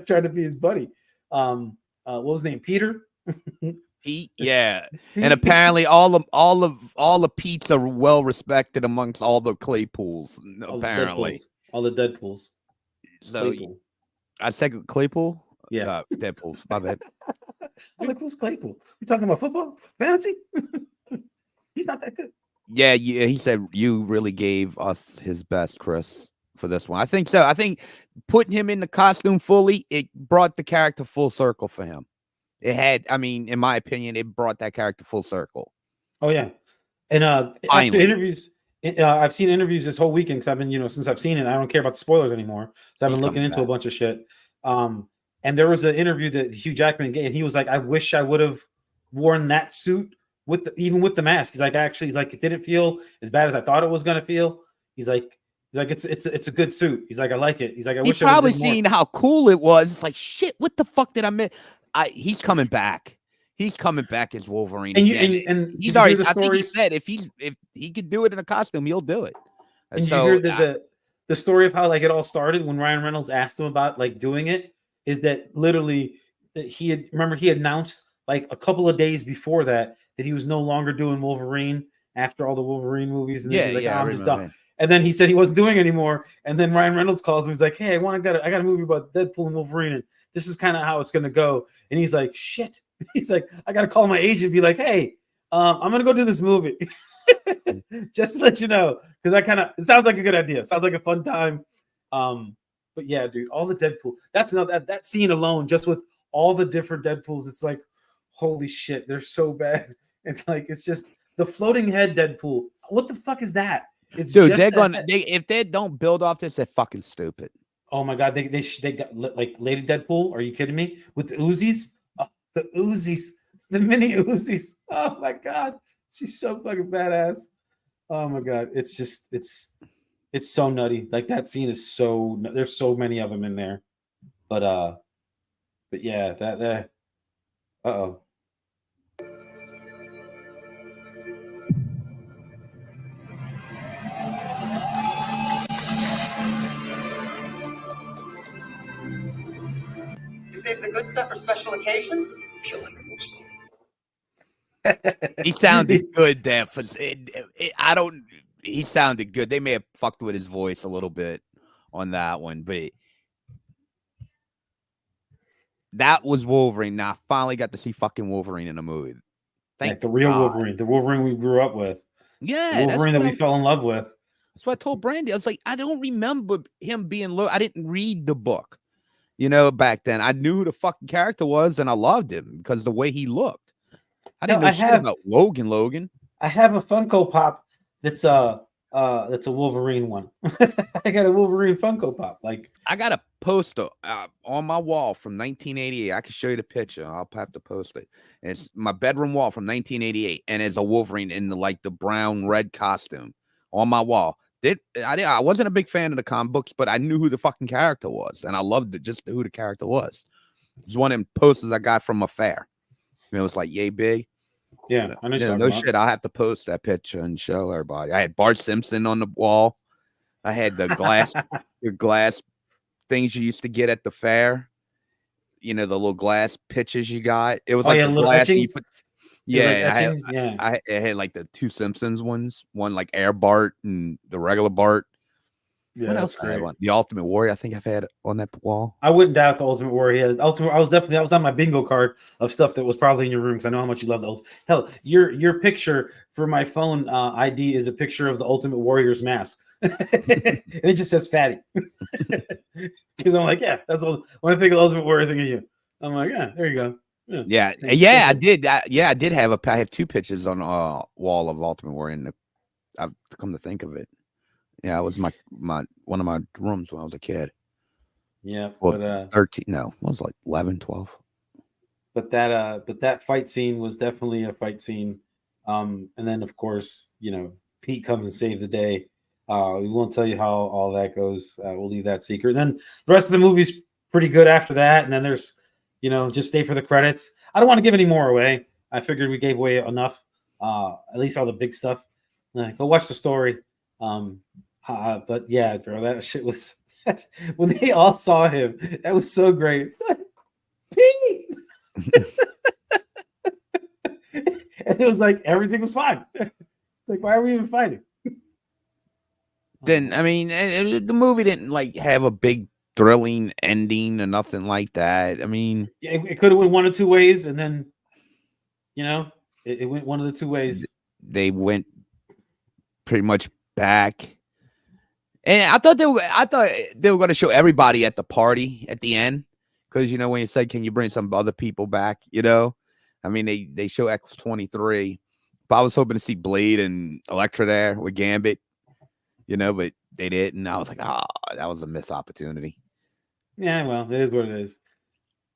trying to be his buddy. What was his name? Peter. Pete, yeah. And apparently all the Pete's are well respected amongst all the Claypools. Apparently, all the Deadpools. So Claypool. I said Claypool. Yeah, Deadpool. My bad. I'm like, who's Claypool? You talking about football? Fantasy? He's not that good. Yeah. He said you really gave us his best, Chris, for this one. I think so. I think putting him in the costume fully, it brought the character full circle for him. It had, I mean, in my opinion, it brought that character full circle. Oh yeah, and after Finally. interviews, I've seen interviews this whole weekend because I've been, since I've seen it, I don't care about the spoilers anymore. So I've been He's looking coming into a back. bunch of shit. And there was an interview that Hugh Jackman gave, and he was like, "I wish I would have worn that suit even with the mask." He's like, "Actually, he's like, it didn't feel as bad as I thought it was gonna feel." He's like, it's a good suit. He's like, I like it. He's like, I He wish I would probably have more. seen how cool it was. It's like, shit, what the fuck did I miss? He's coming back. He's coming back as Wolverine And again. and He's did you hear already, the I think he stories? said if he could do it in a costume, he'll do it. And did you So hear the story of how like it all started when Ryan Reynolds asked him about like doing it? Is that literally that he announced like a couple of days before that he was no longer doing Wolverine after all the Wolverine movies, and then yeah, he's like, yeah, I I'm just done. remember. And then he said he wasn't doing anymore. And then Ryan Reynolds calls him. He's like, "Hey, I got a movie about Deadpool and Wolverine, and this is kind of how it's gonna go." And he's like, "Shit." He's like, "I gotta call my agent, and be like, hey, I'm gonna go do this movie." Just to let you know, because it sounds like a good idea. Sounds like a fun time. But yeah, dude, all the Deadpool. That's not that scene alone, just with all the different Deadpools. It's like, holy shit, they're so bad. It's like it's just the floating head Deadpool. What the fuck is that? It's Dude, just they're gonna if they don't build off this, they're fucking stupid. Oh my god, they got like Lady Deadpool. Are you kidding me? With the Uzis, the Uzis, the mini Uzis. Oh my god, she's so fucking badass. Oh my god, it's just it's so nutty. Like that scene is so there's so many of them in there. But yeah, that oh. You save the good stuff for special occasions? He sounded good there. I don't. He sounded good. They may have fucked with his voice a little bit on that one, but that was Wolverine. Now I finally got to see fucking Wolverine in a movie. Like the real Wolverine, the Wolverine we grew up with. Yeah, the Wolverine that we fell in love with. That's what I told Brandy. I was like, I don't remember him being low. I didn't read the book, back then. I knew who the fucking character was, and I loved him because the way he looked. I didn't know shit about Logan. I have a Funko Pop that's a Wolverine one. I got a Wolverine Funko Pop. Like I got a poster on my wall from 1988. I can show you the picture. I'll have to post it. It's my bedroom wall from 1988, and it's a Wolverine in the brown red costume on my wall. I wasn't a big fan of the comic books, but I knew who the fucking character was, and I loved it just who the character was. It was one of them posters I got from a fair. It was like yay big. Yeah, I know. No shit. I'll have to post that picture and show everybody. I had Bart Simpson on the wall. I had the glass things you used to get at the fair. The little glass pitches you got. It was like the little glass. Yeah, I had like the two Simpsons ones. One like Air Bart and the regular Bart. Yeah, what else? I had one? The Ultimate Warrior. I think I've had on that wall. I wouldn't doubt the Ultimate Warrior. Yeah, I was on my bingo card of stuff that was probably in your room because I know how much you love the Ultimate. Hell, your picture for my phone ID is a picture of the Ultimate Warrior's mask, and it just says "fatty." Because I'm like, yeah, that's all. When I think of the Ultimate Warrior, I think of you. I'm like, yeah, there you go. Yeah. I did. I have two pictures on wall of Ultimate Warrior, and I've come to think of it. Yeah, it was my one of my rooms when I was a kid. Yeah, well, but 13. No, it was like 11, 12. But that fight scene was definitely a fight scene. And then of course, Pete comes and saves the day. We won't tell you how all that goes. We'll leave that secret. And then the rest of the movie's pretty good after that. And then there's, just stay for the credits. I don't want to give any more away. I figured we gave away enough. At least all the big stuff. Go watch the story. But yeah, bro, that shit was when they all saw him. That was so great. Pete! And it was like everything was fine. Like, why are we even fighting? Then I mean, the movie didn't have a big thrilling ending or nothing like that. I mean, yeah, it could have went one or two ways, and then it went one of the two ways. They went pretty much back, and I thought they were going to show everybody at the party at the end because when you say, can you bring some other people back? I mean, they show X-23, but I was hoping to see Blade and Elektra there with Gambit, but they didn't. I was like, that was a missed opportunity. Yeah, well, it is what it is.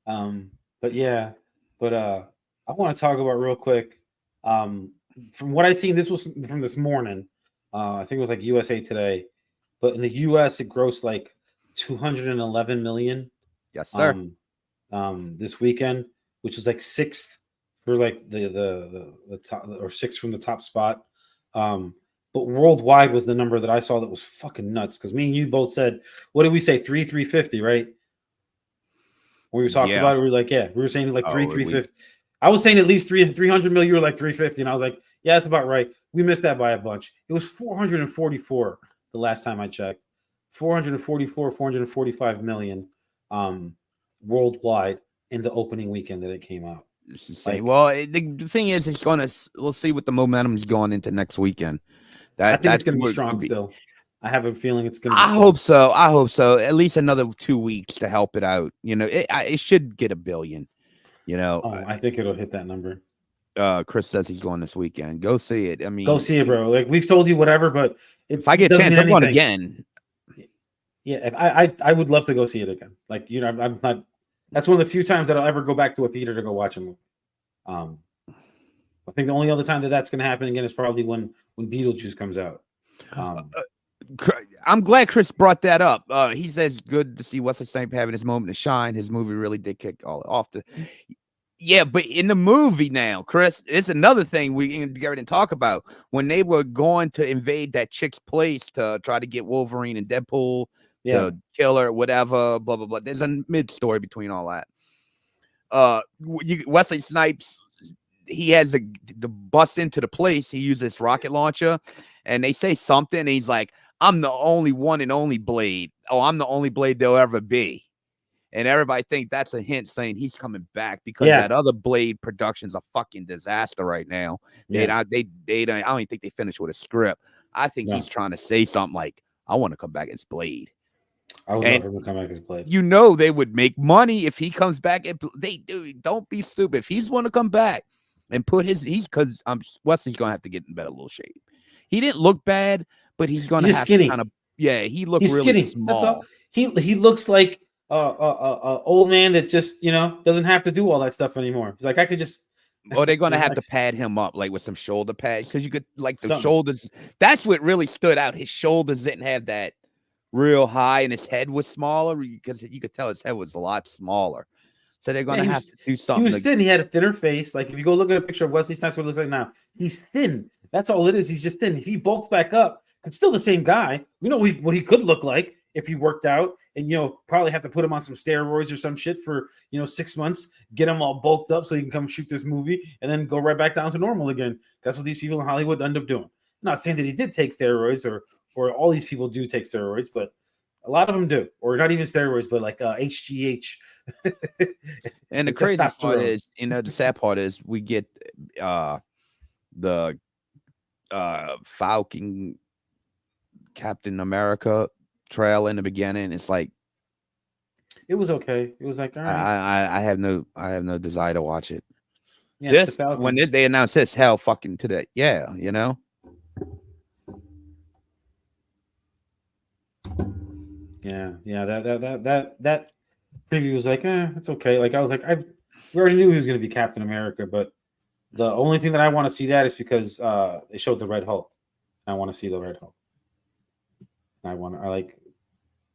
But yeah, I want to talk about real quick. From what I seen, this was from this morning. I think it was like USA Today, but in the US it grossed like 211 million. Yes, sir. This weekend, which is like sixth for like the top, or sixth from the top spot. But worldwide was the number that I saw that was fucking nuts. Because me and you both said, what did we say? 350, right? When we talked about it, we were like, yeah, we were saying like 350. I was saying at least 300 million. You were like 350, and I was like, yeah, that's about right. We missed that by a bunch. It was 444 the last time I checked. 445 million worldwide in the opening weekend that it came out. It's insane. Well, the thing is, we'll see what the momentum is going into next weekend. I think it's going to be strong still. I have a feeling it's going to be strong. I hope so. At least another 2 weeks to help it out. It should get $1 billion. I think it'll hit that number. Chris says he's going this weekend. Go see it. I mean, go see it, bro. Like, we've told you whatever, but if I get a chance, I'm going again. Yeah, I would love to go see it again. Like, I'm not. That's one of the few times that I'll ever go back to a theater to go watch a movie. I think the only other time that's going to happen again is probably when Beetlejuice comes out. I'm glad Chris brought that up. He says good to see Wesley Snipes having his moment to shine. His movie really did kick all off the. Yeah, but in the movie now, Chris, it's another thing we didn't talk about. When they were going to invade that chick's place to try to get Wolverine and Deadpool to kill her, whatever, blah blah blah. There's a mid story between all that. Wesley Snipes, he has the bus into the place. He uses rocket launcher, and they say something. And he's like, "I'm the only one and only Blade. Oh, I'm the only Blade there'll ever be." And everybody think that's a hint saying he's coming back because that other Blade production's a fucking disaster right now. Yeah. I don't even think they finished with a script. I think he's trying to say something like, "I want to come back as Blade." I would love him to come back as Blade. They would make money if he comes back. And they do. Don't be stupid. If he's want to come back and put because Wesley's gonna have to get in better little shape. He didn't look bad, but he's gonna have skinny. To kind of he looked really skinny. Small. That's all. He looks like old man that just doesn't have to do all that stuff anymore. He's like, I could just. Oh, they're gonna have to pad him up like with some shoulder pads because you could shoulders. That's what really stood out. His shoulders didn't have that real high, and his head was smaller because you could tell his head was a lot smaller. So they're gonna have to do something. He was thin. He had a thinner face. Like if you go look at a picture of Wesley Snipes, what he looks like now, he's thin. That's all it is. He's just thin. If he bulks back up, it's still the same guy. We know what he could look like if he worked out, and probably have to put him on some steroids or some shit for 6 months, get him all bulked up so he can come shoot this movie, and then go right back down to normal again. That's what these people in Hollywood end up doing. I'm not saying that he did take steroids or all these people do take steroids, but a lot of them do, or not even steroids, but like HGH. And the crazy part is, the sad part is we get the Falcon Captain America trail in the beginning. It's like it was okay. It was like all right. I have no desire to watch it. Yeah, when they announced this, hell fucking to that. Yeah, Yeah. That preview was like, it's okay. Like I was like, we already knew he was going to be Captain America, but the only thing that I want to see that is because they showed the Red Hulk. I want to see the Red Hulk.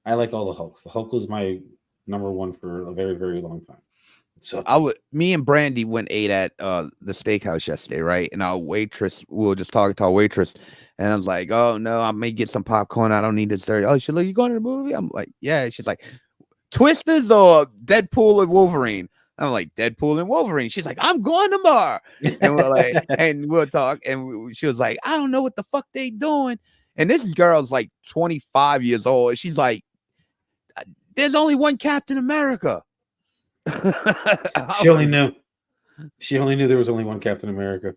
I like all the Hulks. The Hulk was my number one for a very, very long time. So me and Brandy ate at the steakhouse yesterday, right? And our waitress, we were just talking to our waitress, and I was like, "Oh no, I may get some popcorn. I don't need dessert." Oh, she's like, "You going to the movie?" I'm like, "Yeah." She's like, "Twisters or Deadpool and Wolverine?" I'm like, "Deadpool and Wolverine." She's like, "I'm going tomorrow." And we're like, and we'll talk. And she was like, "I don't know what the fuck they doing." And this girl's like 25 years old. And she's like, "There's only one Captain America." She only knew there was only one Captain America.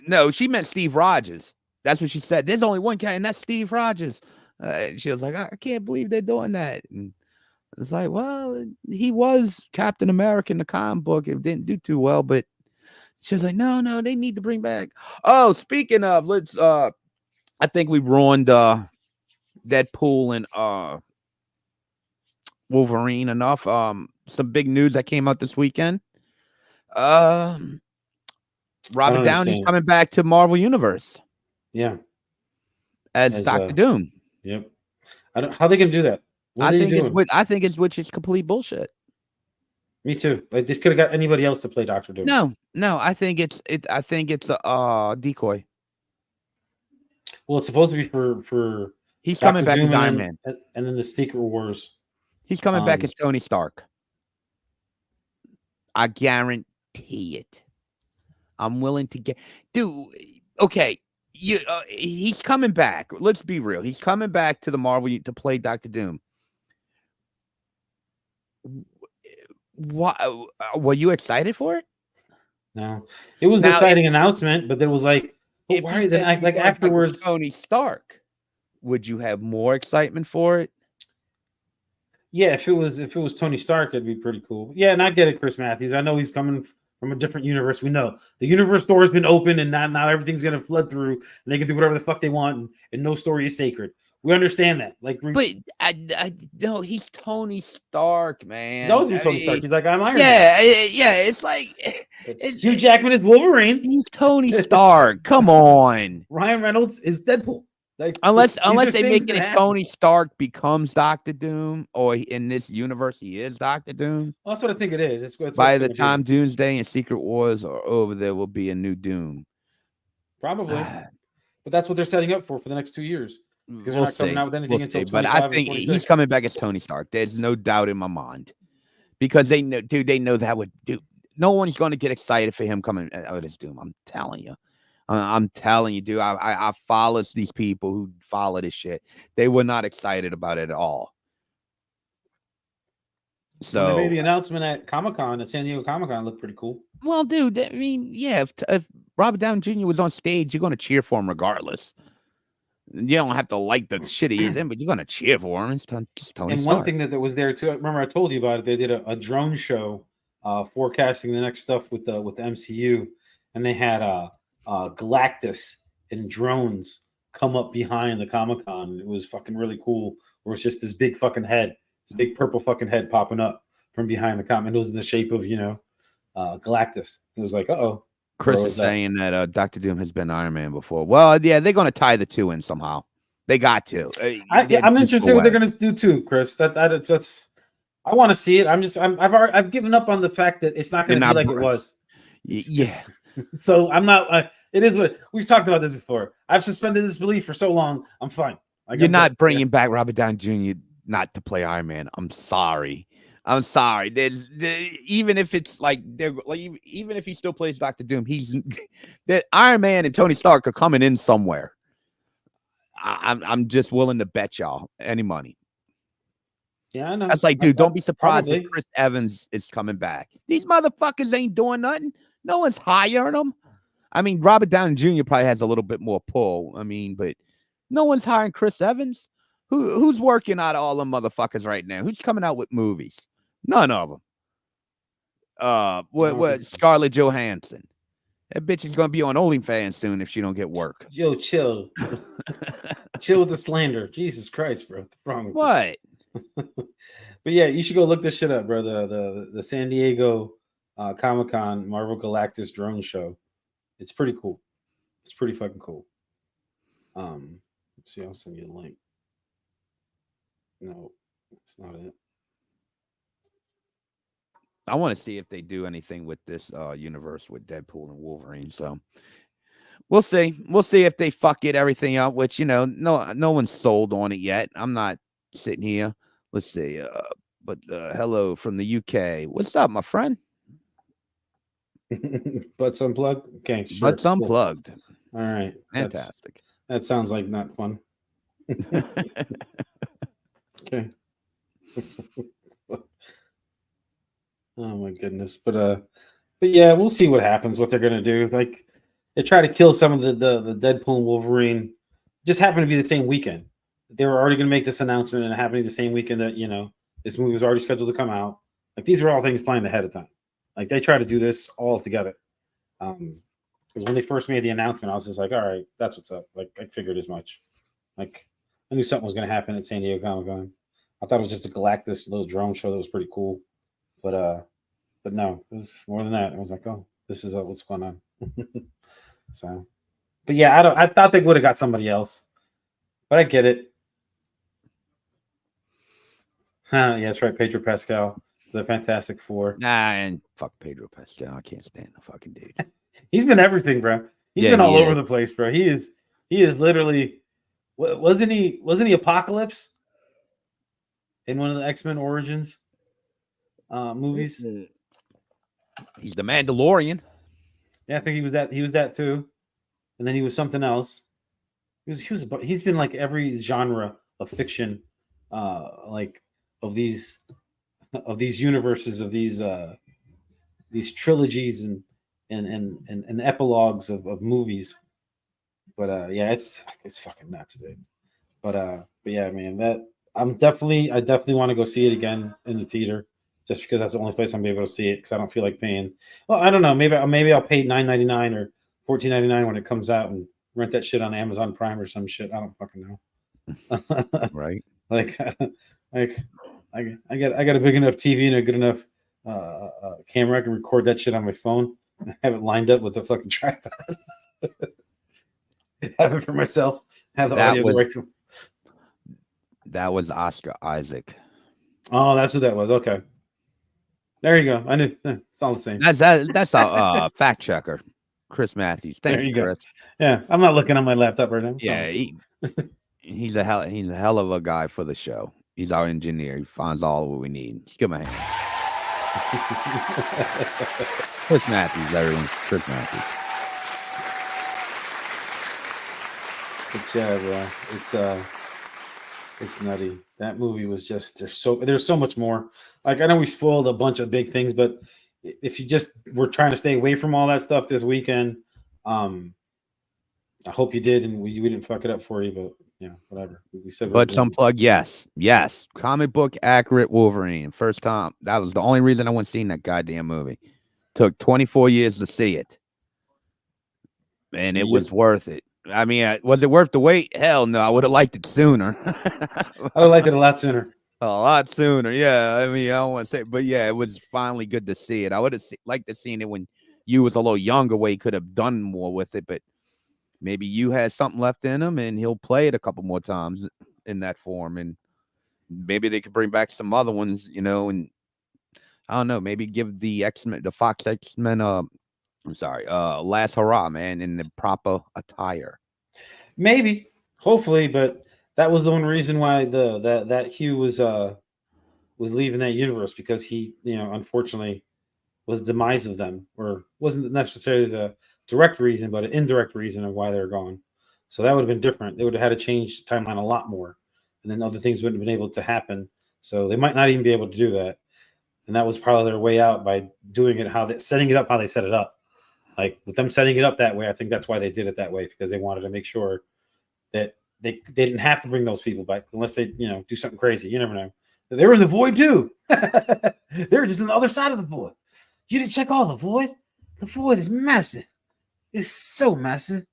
No, she meant Steve Rogers. That's what she said. There's only one Captain, and that's Steve Rogers. She was like, I can't believe they're doing that. And It's like, well, he was Captain America in the comic book. It didn't do too well, but she's like, no, they need to bring back. Oh, speaking of, let's I think we ruined Deadpool and Wolverine enough. Some big news that came out this weekend. Robert don't Downey's understand. coming back to Marvel Universe Yeah. as Doctor Doom. Yep. I don't. How they gonna do that? What are they doing? I think it's which is complete bullshit. Me too. Like they could have got anybody else to play Doctor Doom. No, I think it's a decoy. Well, it's supposed to be for He's Dr. coming back Doom as Iron Man. and then the Secret Wars. He's coming back as Tony Stark. I guarantee it. I'm willing to get, dude. Okay, he's coming back. Let's be real. He's coming back to the Marvel to play Doctor Doom. What? Were you excited for it? No, it was an exciting announcement, but there was like, why is it like afterwards? Tony Stark. Would you have more excitement for it? Yeah, if it was Tony Stark, it'd be pretty cool. Yeah, and I get it, Chris Matthews. I know he's coming from a different universe. We know the universe door has been opened, and now everything's gonna flood through, and they can do whatever the fuck they want, and no story is sacred. We understand that. Like, but I no, he's Tony Stark, man. No, he's Tony Stark. He's like, I'm Iron Man. Yeah. It's like Hugh Jackman is Wolverine. He's Tony Stark. Come on. Ryan Reynolds is Deadpool. Like, unless they make it Tony Stark becomes Doctor Doom, or in this universe he is Doctor Doom. Well, that's what I think it is. It's by the time Doomsday and Secret Wars are over, there will be a new Doom. Probably, but that's what they're setting up for the next 2 years. Because they're not coming out with anything until 25 but I think he's coming back as Tony Stark. There's no doubt in my mind, because they know, dude. They know that would do. No one's going to get excited for him coming out as Doom. I'm telling you. I'm telling you, dude. I follow these people who follow this shit. They were not excited about it at all. So when they made the announcement at Comic-Con, at San Diego Comic-Con, looked pretty cool. Well, dude, I mean, yeah, if Robert Downey Jr. was on stage, you're going to cheer for him regardless. You don't have to like the shit he is in, but you're going to cheer for him. It's just Tony Stark. One thing that was there too. Remember, I told you about it. They did a drone show forecasting the next stuff with the MCU, and they had Galactus and drones come up behind the Comic-Con. It was fucking really cool. Where it's just this big fucking head, this big purple fucking head popping up from behind the comic. It was in the shape of Galactus. It was like, uh-oh. Chris is saying that Doctor Doom has been Iron Man before. Well, yeah, they're going to tie the two in somehow. They got to. I'm interested in what they're going to do too, Chris. That's I want to see it. I've given up on the fact that it's not going to be like it was. Yeah. So I'm not. It is what we've talked about this before. I've suspended disbelief for so long. I'm fine. You're not bringing back Robert Downey Jr. not to play Iron Man. I'm sorry. There's even if it's even if he still plays Doctor Doom, he's that Iron Man and Tony Stark are coming in somewhere. I'm just willing to bet y'all any money. Yeah, I know. That's like, dude, don't be surprised if Chris Evans is coming back. These motherfuckers ain't doing nothing. No one's hiring them. I mean, Robert Downey Jr. probably has a little bit more pull. I mean, but no one's hiring Chris Evans. Who's working out of all them motherfuckers right now? Who's coming out with movies? None of them. What Scarlett Johansson? That bitch is gonna be on OnlyFans soon if she don't get work. Yo, chill. Chill with the slander. Jesus Christ, bro. What's wrong with what? But yeah, you should go look this shit up, bro. The San Diego Comic-Con Marvel Galactus drone show. It's pretty cool. It's pretty fucking cool. Let's see, I'll send you the link. No, it's not it. I want to see if they do anything with this universe with Deadpool and Wolverine. So we'll see. We'll see if they fuck everything up, which, no one's sold on it yet. I'm not sitting here. Let's see. But hello from the UK. What's up, my friend? Butts unplugged? Okay, sure. Butts unplugged. All right. Fantastic. That sounds like not fun. Okay. Oh my goodness. But yeah, we'll see what happens, what they're gonna do. Like, they try to kill some of the Deadpool and Wolverine. It just happened to be the same weekend. They were already gonna make this announcement, and it happened the same weekend that This movie was already scheduled to come out. Like these were all things planned ahead of time. Like they try to do this all together. Because when they first made the announcement, I was just like, all right, that's what's up. Like I figured as much. Like I knew something was going to happen at San Diego Comic-Con. I thought it was just a Galactus little drone show that was pretty cool, but no, it was more than that. I was like, oh, this is what's going on. So, but yeah, I thought they would have got somebody else, but I get it. Yeah, that's right, Pedro Pascal, the Fantastic Four. Nah, and fuck Pedro Pascal. I can't stand the fucking dude. He's been everything, bro. He's been all over the place, bro. He is literally. Wasn't he Apocalypse in one of the X-Men Origins movies? He's the Mandalorian. Yeah, I think he was that. He was that too, and then he was something else. He's been like every genre of fiction, like of these universes, of these trilogies and epilogues of movies. But yeah, it's fucking nuts, dude. But yeah, man, I definitely want to go see it again in the theater, just because that's the only place I'm gonna be able to see it, because I don't feel like paying. Well, I don't know. Maybe I'll pay $9.99 or $14.99 when it comes out and rent that shit on Amazon Prime or some shit. I don't fucking know. Right. like I got a big enough TV and a good enough camera. I can record that shit on my phone. Have it lined up with a fucking tripod. Have it for myself. Have the audio right to. That was Oscar Isaac. Oh, that's what that was. Okay. There you go. I knew it's all the same. That's a fact checker, Chris Matthews. Thank you, Chris. Yeah, I'm not looking on my laptop right now. Yeah, he's a hell of a guy for the show. He's our engineer. He finds all what we need. Let's give him a hand. Chris Matthews, everyone. Chris Matthews. But yeah, bro. It's nutty. That movie was just there's so much more. Like I know we spoiled a bunch of big things, but if you just were trying to stay away from all that stuff this weekend, I hope you did, and we didn't fuck it up for you. But yeah, whatever. We said. But some plug, yes, comic book accurate Wolverine. First time. That was the only reason I went seeing that goddamn movie. Took 24 years to see it, and it was worth it. I mean, was it worth the wait? Hell no. I would have liked it sooner. I would have liked it a lot sooner. A lot sooner. Yeah. I mean, I don't want to say, but yeah, it was finally good to see it. I would have liked to seen it when you was a little younger, where he could have done more with it, but maybe you had something left in him and he'll play it a couple more times in that form. And maybe they could bring back some other ones, and I don't know, maybe give the Fox X-Men, last hurrah, man, in the proper attire. Maybe, hopefully, but that was the one reason why that Hugh was leaving that universe, because he, unfortunately, was the demise of them, or wasn't necessarily the direct reason, but an indirect reason of why they're gone. So that would have been different. They would have had to change the timeline a lot more, and then other things wouldn't have been able to happen. So they might not even be able to do that. And that was probably their way out, by doing it setting it up how they set it up. Like with them setting it up that way, I think that's why they did it that way, because they wanted to make sure that they didn't have to bring those people back unless they, do something crazy. You never know. They were in the void too. They were just on the other side of the void. You didn't check all the void. The void is massive. It's so massive.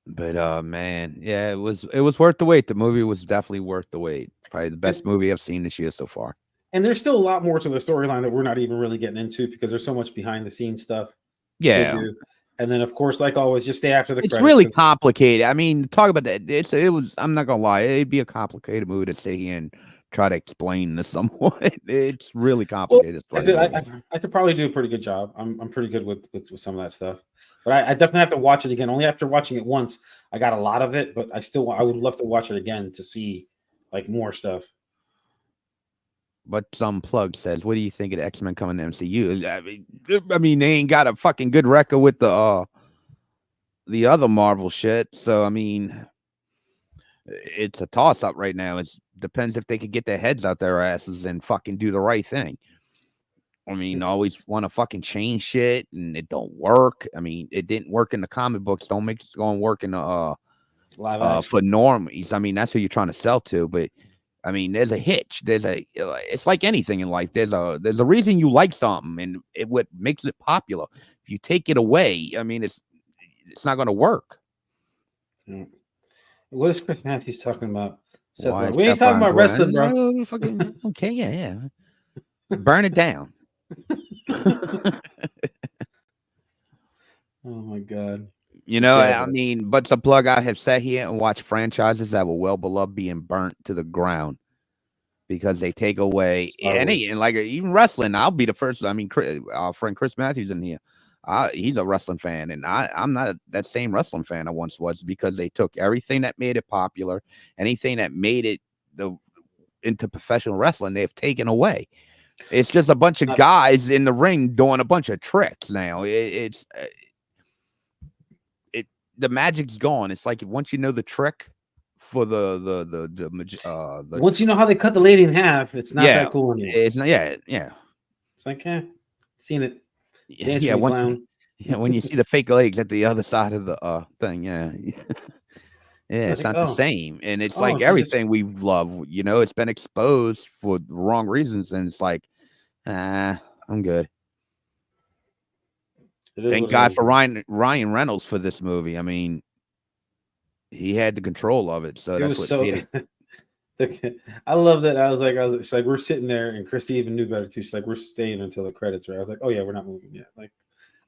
But man, yeah, it was worth the wait. The movie was definitely worth the wait. Probably the best movie I've seen this year so far. And there's still a lot more to the storyline that we're not even really getting into, because there's so much behind the scenes stuff. Yeah. And then, of course, like always, just stay after the credits. It's really complicated. I mean, talk about that. It was. I'm not gonna lie. It'd be a complicated movie to sit here and try to explain to someone. It's really complicated. Well, I could probably do a pretty good job. I'm pretty good with some of that stuff. But I definitely have to watch it again. Only after watching it once, I got a lot of it. But I would love to watch it again to see like more stuff. But some plug says, what do you think of the X-Men coming to MCU? I mean, they ain't got a fucking good record with the other Marvel shit. So, I mean, it's a toss-up right now. It depends if they could get their heads out their asses and fucking do the right thing. I mean, always want to fucking change shit, and it don't work. I mean, it didn't work in the comic books. Don't make it go and work in the Live action. for normies. I mean, that's who you're trying to sell to, but I mean, there's a hitch. It's like anything in life. There's a reason you like something, and what makes it popular. If you take it away, I mean, it's not going to work. Yeah. What is Chris Matthews talking about? Why We ain't talking about wrestling, bro. No, fucking, okay, yeah. Burn it down. Oh my god. You know, Yeah, I mean, but the plug, I have sat here and watched franchises that were well beloved being burnt to the ground because they take away and like even wrestling. I'll be the first. I mean, our friend Chris Matthews in here, he's a wrestling fan, and I'm not that same wrestling fan I once was because they took everything that made it popular, anything that made it into professional wrestling, they've taken away. It's just a bunch of guys in the ring doing a bunch of tricks now. The magic's gone. It's like once you know the trick for the once you know how they cut the lady in half, it's not that cool anymore. It's not, yeah. It's like, seen it. Yeah, when you see the fake legs at the other side of the thing, yeah, it's not the same. And it's like everything we love, you know, it's been exposed for the wrong reasons, and it's like, I'm good. Thank God for Ryan Reynolds for this movie. I mean, he had the control of it, so that's what made it. I love that. She's like, we're sitting there, and Christy even knew better too. She's like, we're staying until the credits are. I was like, oh yeah, we're not moving yet. Like,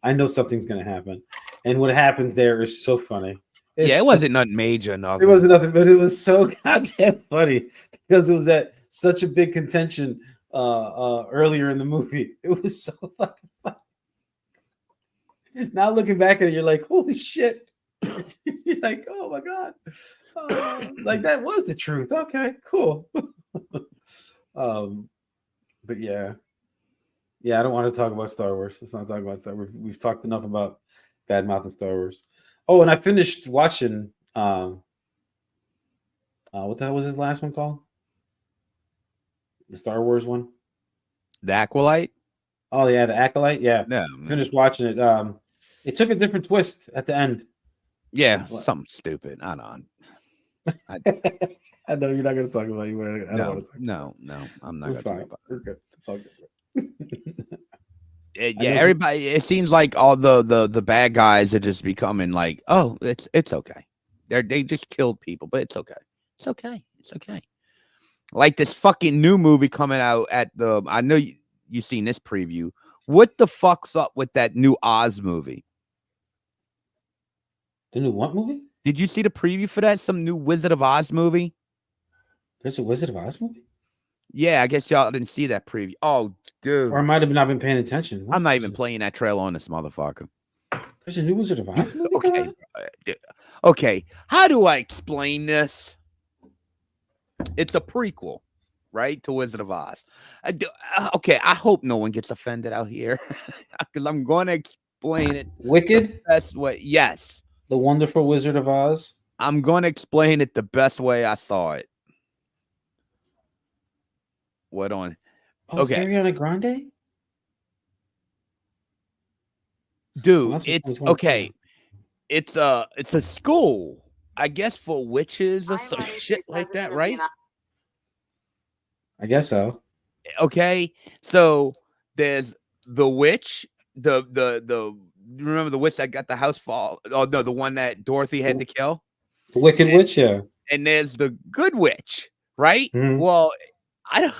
I know something's gonna happen, and what happens there is so funny. It wasn't nothing major, nothing. It wasn't nothing, but it was so goddamn funny because it was at such a big contention earlier in the movie. It was so fucking funny. Now looking back at it, you're like, holy shit. You're like, oh my god. Like that was the truth. Okay, cool. But yeah. I don't want to talk about Star Wars. Let's not talk about Star Wars. We've talked enough about bad mouth and Star Wars. Oh, and I finished watching what the hell was his last one called? The Star Wars one? The Acolyte? Oh yeah, the Acolyte. Yeah. Finished watching it. It took a different twist at the end. Yeah, something stupid. I know. I know you're not going to talk about you. No, I'm not going to talk about it. We're good. It's all good. Everybody. It seems like all the bad guys are just becoming like, oh, it's okay. They just killed people, but it's okay. It's okay. Like this fucking new movie coming out at the. I know you've seen this preview. What the fuck's up with that new Oz movie? The new what movie? Did you see the preview for that? Some new Wizard of Oz movie? There's a Wizard of Oz movie? Yeah, I guess y'all didn't see that preview. Oh, dude. Or I might have not been paying attention. I'm not even playing that trailer on this motherfucker. There's a new Wizard of Oz movie? Okay. How do I explain this? It's a prequel, right, to Wizard of Oz. Okay, I hope no one gets offended out here because I'm going to explain it. Wicked? The best way. Yes. The Wonderful Wizard of Oz? I'm going to explain it the best way I saw it. What on? Okay. Ariana Grande? Dude, it's okay. It's a school, I guess, for witches or some shit like that, right? I guess so. Okay, so there's the witch, the remember the witch that got the house fall? Oh no, the one that Dorothy had to kill. The Wicked Witch, yeah. And there's the good witch, right? Mm-hmm. Well, I don't.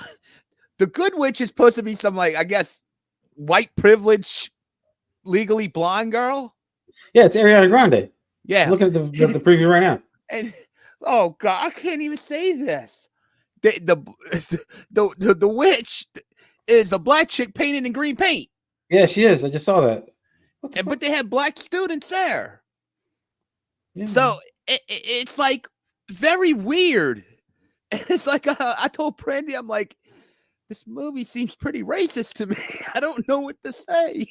The good witch is supposed to be some, like, I guess, white privilege, legally blonde girl. Yeah, it's Ariana Grande. Yeah, look at the preview right now. And oh god, I can't even say this. The witch is a black chick painted in green paint. Yeah, she is. I just saw that. But they have black students there. Yeah. So it's like very weird. It's like I told Brandy, I'm like, this movie seems pretty racist to me. I don't know what to say.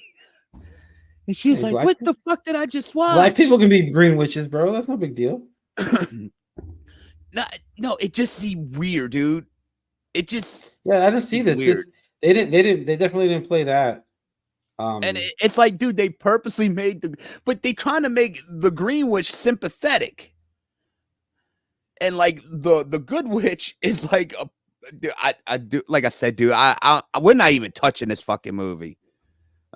And she's like, what the fuck did I just watch? Black people can be green witches, bro. That's no big deal. No, it just seemed weird, dude. It just I didn't see this. They definitely didn't play that. And it's like, dude, they purposely made but they trying to make the green witch sympathetic. and like the Good Witch is like a. Dude, I do like I said, dude. We're not even touching this fucking movie.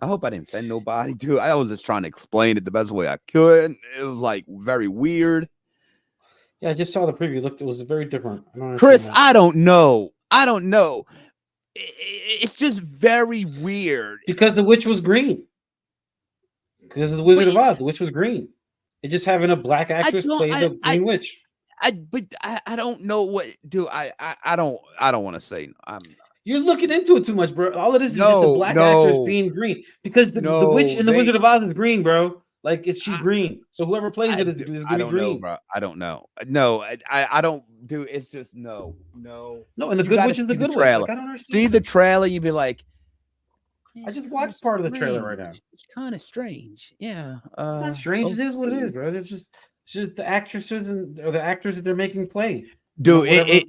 I hope I didn't offend nobody, dude. I was just trying to explain it the best way I could. It was like very weird. Yeah, I just saw the preview. It was very different. I don't Chris, understand I don't know. It's just very weird. because the witch was green. Because of the Wizard of Oz, the witch was green. It just having a black actress play the Green Witch. I don't know what do I don't want to say. You're looking into it too much, bro. All of this is just a black actress being green because the witch in the Wizard of Oz is green, bro. Like she's green. So whoever plays it is going to be green. Know, bro. I don't know. No, I don't do. It's just no. No, and the Good Witch is the Good Witch. Like, I don't understand. See the trailer, you'd be like, I just watched part of the trailer right now. It's kind of strange. Yeah. It's not strange. It is what it is, bro. It's just the actresses or the actors that they're making play. Dude,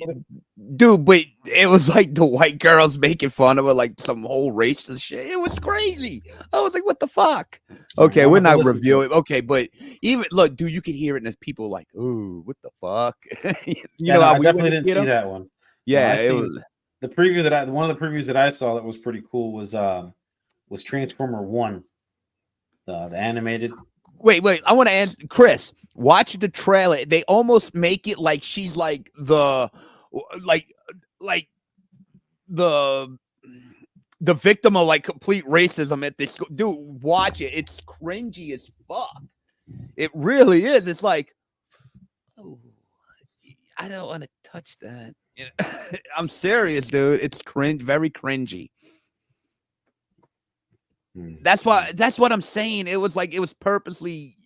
dude, but it was like the white girls making fun of her, like some whole racist shit. It was crazy. I was like, what the fuck? Okay, we're not reviewing. Okay, but even look, dude, you can hear it, and there's people like, ooh, what the fuck? I definitely didn't see that one. Yeah, it was the preview one of the previews that I saw that was pretty cool was Transformer 1, the animated. Wait, I want to ask Chris. Watch the trailer. They almost make it like she's like the victim of like complete racism at this school. Dude, watch it. It's cringy as fuck. It really is. It's like, oh, I don't want to touch that. I'm serious, dude. It's cringe, very cringy. That's what I'm saying. It was like it was purposely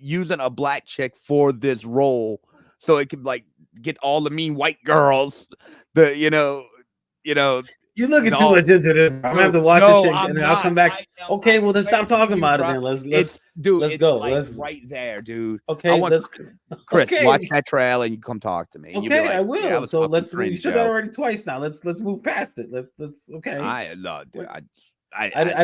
using a black chick for this role so it could like get all the mean white girls. You're looking too much into it. I'm gonna have to watch the chick and then I'll come back. Okay, well then stop talking about it then. Let's go. Like right there, dude. Okay, Chris, watch that trailer and you come talk to me. Okay, like, I will. Yeah, so let's. You said that already twice now. Let's move past it. Let's. Okay. I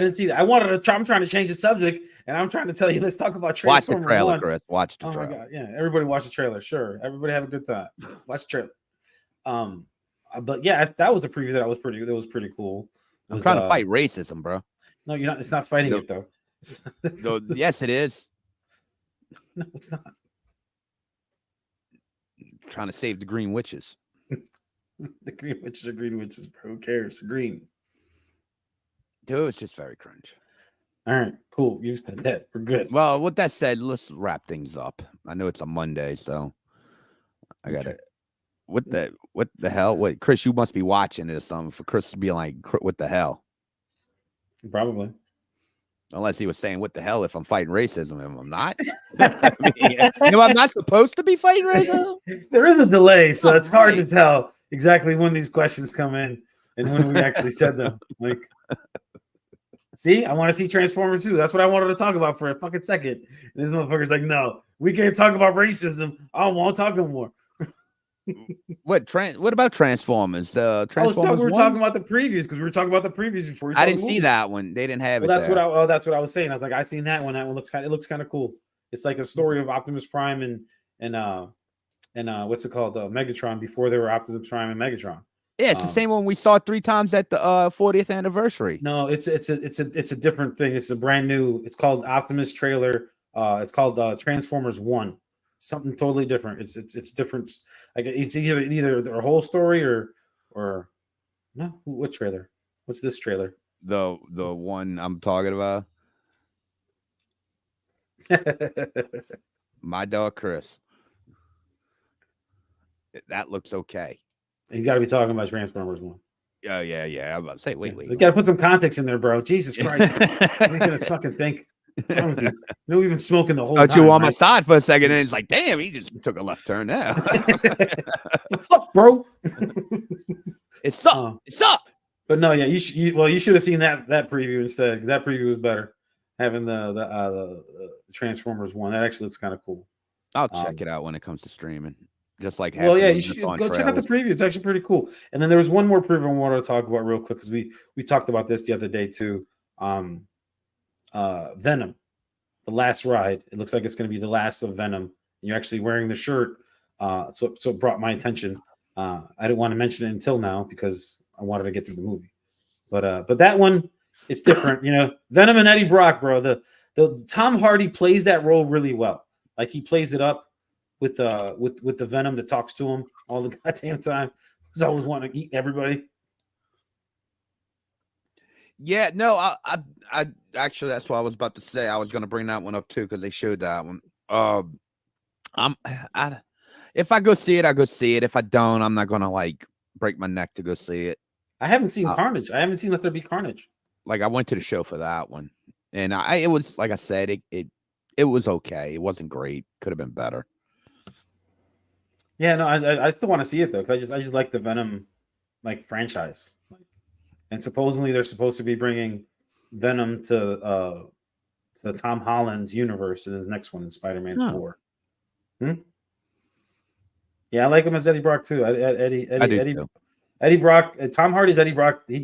didn't see that. I'm trying to change the subject, and I'm trying to tell you. Let's talk about Transformers. Watch the trailer, Chris. Watch the trailer. Oh my god, yeah. Everybody watch the trailer. Sure, everybody have a good time. Watch the trailer. But yeah, that was a preview that was pretty cool. I'm trying to fight racism, bro. No, you're not. It's not fighting it though. Yes, it is. No, it's not. I'm trying to save the Green Witches. The Green Witches are Green Witches, bro. Who cares? Green. Dude, it's just very cringe. All right, cool. You said that. We're good. Well, with that said, let's wrap things up. I know it's a Monday, so I got it. What the hell? Wait, Chris, you must be watching it or something for Chris to be like, what the hell? Probably. Unless he was saying, what the hell if I'm fighting racism and I'm not? I'm not supposed to be fighting racism? There is a delay, so it's hard to tell exactly when these questions come in and when we actually said them. Like, see, I want to see Transformers 2. That's what I wanted to talk about for a fucking second. And this motherfucker's like, no, we can't talk about racism. I don't want to talk no more. What about Transformers? We were talking about the previews because we were talking about the previews before. I didn't see that one. They didn't have it. That's what I was saying. I was like, I seen that one. That one looks kind of cool. It's like a story of Optimus Prime and what's it called? Megatron before they were Optimus Prime and Megatron. Yeah, it's the same one we saw 3 times at the 40th anniversary. No, it's a different thing. It's a brand new. It's called Optimus Trailer. It's called Transformers 1. Something totally different. It's different. Like it's either their whole story or no. What trailer? What's this trailer? The one I'm talking about. My dog Chris. That looks okay. He's got to be talking about Transformers 1. Oh yeah. I'm about to say wait. We got to put some context in there, bro. Jesus Christ! I'm gonna fucking think. No, we've been smoking the whole time. You were on my side for a second, and it's like, damn, he just took a left turn now. Fuck, bro. It sucked. But no, yeah, you should have seen that preview instead, because that preview was better. Having the Transformers 1, that actually looks kind of cool. I'll check it out when it comes to streaming. Just like you should go check out the preview. It's actually pretty cool. And then there was one more preview I wanted to talk about real quick because we talked about this the other day too. Venom, the last ride. It looks like it's going to be the last of Venom. And you're actually wearing the shirt So it brought my attention. I didn't want to mention it until now because I wanted to get through the movie. But that one, it's different. Venom and Eddie Brock, bro. The Tom Hardy plays that role really well. Like he plays it up with the Venom that talks to him all the goddamn time. He's always wanting to eat everybody. Yeah, no, I actually that's what I was about to say. I was gonna bring that one up too because they showed that one. If I go see it, I go see it. If I don't, I'm not gonna like break my neck to go see it. I haven't seen Carnage. I haven't seen Let There Be Carnage. Like I went to the show for that one, and it was like I said, it was okay. It wasn't great. Could have been better. Yeah, no, I still want to see it though because I just like the Venom like franchise. And supposedly they're supposed to be bringing Venom to Tom Holland's universe in his next one in Spider-Man 4. Yeah, I like him as Eddie Brock too. Eddie Brock, Tom Hardy's Eddie Brock. He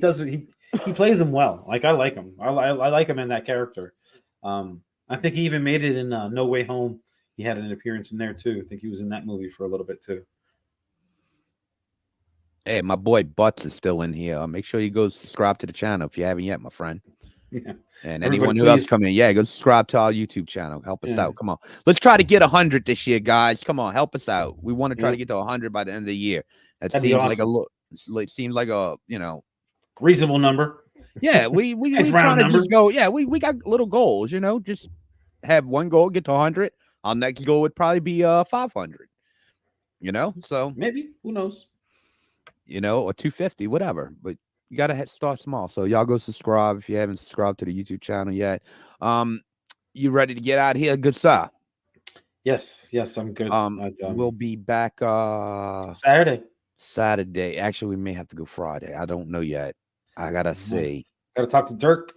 plays him well. Like I like him. I like him in that character. I think he even made it in No Way Home. He had an appearance in there too. I think he was in that movie for a little bit too. Hey, my boy Butts is still in here. Make sure you go subscribe to the channel if you haven't yet, my friend. Yeah. And anyone who else come in, go subscribe to our YouTube channel. Help us out. Come on. Let's try to get 100 this year, guys. Come on, help us out. We want to try to get to 100 by the end of the year. That'd seems like a seems like a reasonable number. Yeah, we trying to just go. Yeah, we got little goals, just have one goal, get to 100. Our next goal would probably be 500. So maybe, who knows? Or 250, whatever. But you gotta start small. So y'all go subscribe if you haven't subscribed to the YouTube channel yet. You ready to get out of here? Good sir. Yes, I'm good. We'll be back Saturday. Actually, we may have to go Friday. I don't know yet. I gotta see. Gotta talk to Dirk.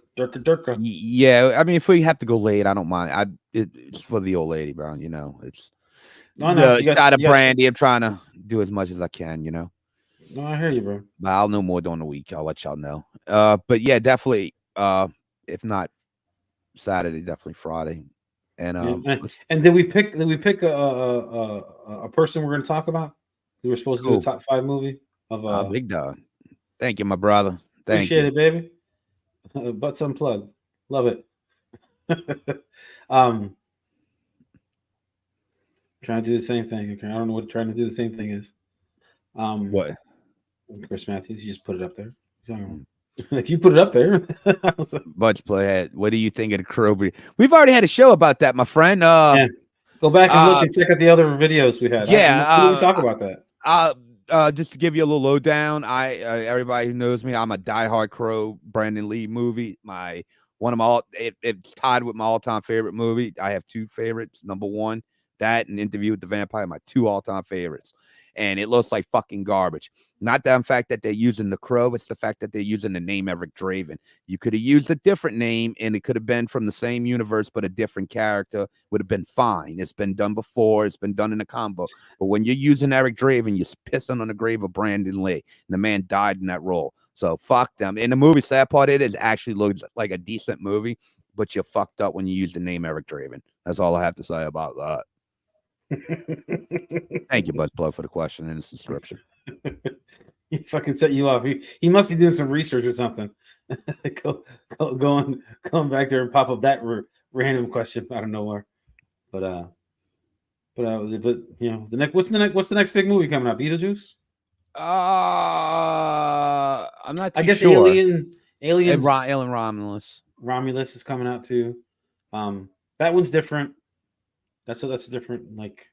Yeah, I mean, if we have to go late, I don't mind. It's for the old lady, bro. It's shot of brandy. I'm trying to do as much as I can. No, I hear you, bro. But I'll know more during the week. I'll let y'all know. But yeah, definitely. If not Saturday, definitely Friday. And did we pick a person we're going to talk about? We were supposed to do a top 5 movie of Big Dog. Thank you, my brother. Appreciate it, baby. Butts Unplugged. Love it. Trying to do the same thing. Okay, I don't know what trying to do the same thing is. What? Chris Matthews, you just put it up there. Like you put it up there. Butts Playhead. What do you think of the Crow? We've already had a show about that, my friend. Go back and look and check out the other videos we had. Yeah, we talk about that. Just to give you a little lowdown, everybody who knows me, I'm a diehard Crow Brandon Lee movie. It's tied with my all-time favorite movie. I have 2 favorites. Number 1, that and Interview with the Vampire, my 2 all-time favorites. And it looks like fucking garbage. Not the fact that they're using the Crow, it's the fact that they're using the name Eric Draven. You could have used a different name, and it could have been from the same universe, but a different character would have been fine. It's been done before. It's been done in a combo. But when you're using Eric Draven, you're pissing on the grave of Brandon Lee. And the man died in that role. So fuck them. In the movie, sad part, it actually looks like a decent movie, but you're fucked up when you use the name Eric Draven. That's all I have to say about that. Thank you, Buzzplug, for the question and the subscription. He fucking set you off. He must be doing some research or something. Going back there and pop up that random question out of nowhere. But what's the next big movie coming up? Beetlejuice? I'm not too I guess sure. Alien Romulous. Romulous is coming out too. That one's different. That's a different, like,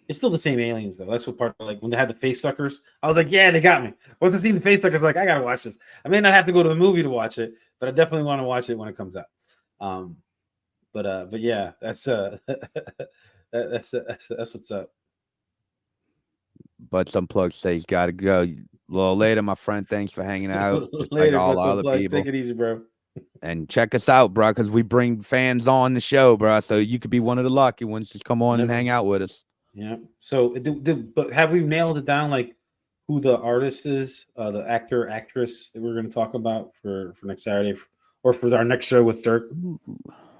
it's still the same aliens though. That's what part of, like, when they had the face suckers, I was like, yeah, they got me. Once I see the face suckers, like, I gotta watch this. I may not have to go to the movie to watch it, but I definitely want to watch it when it comes out. But yeah, that's what's up. But Unplugged says gotta go. A little later, my friend. Thanks for hanging out. Later, like all the other people. Take it easy, bro. And check us out, bro, because we bring fans on the show, bro. So you could be one of the lucky ones. Just come on and hang out with us. Yeah. So, but have we nailed it down, like who the artist is, the actor, actress that we're going to talk about for next Saturday, or for our next show with Dirk?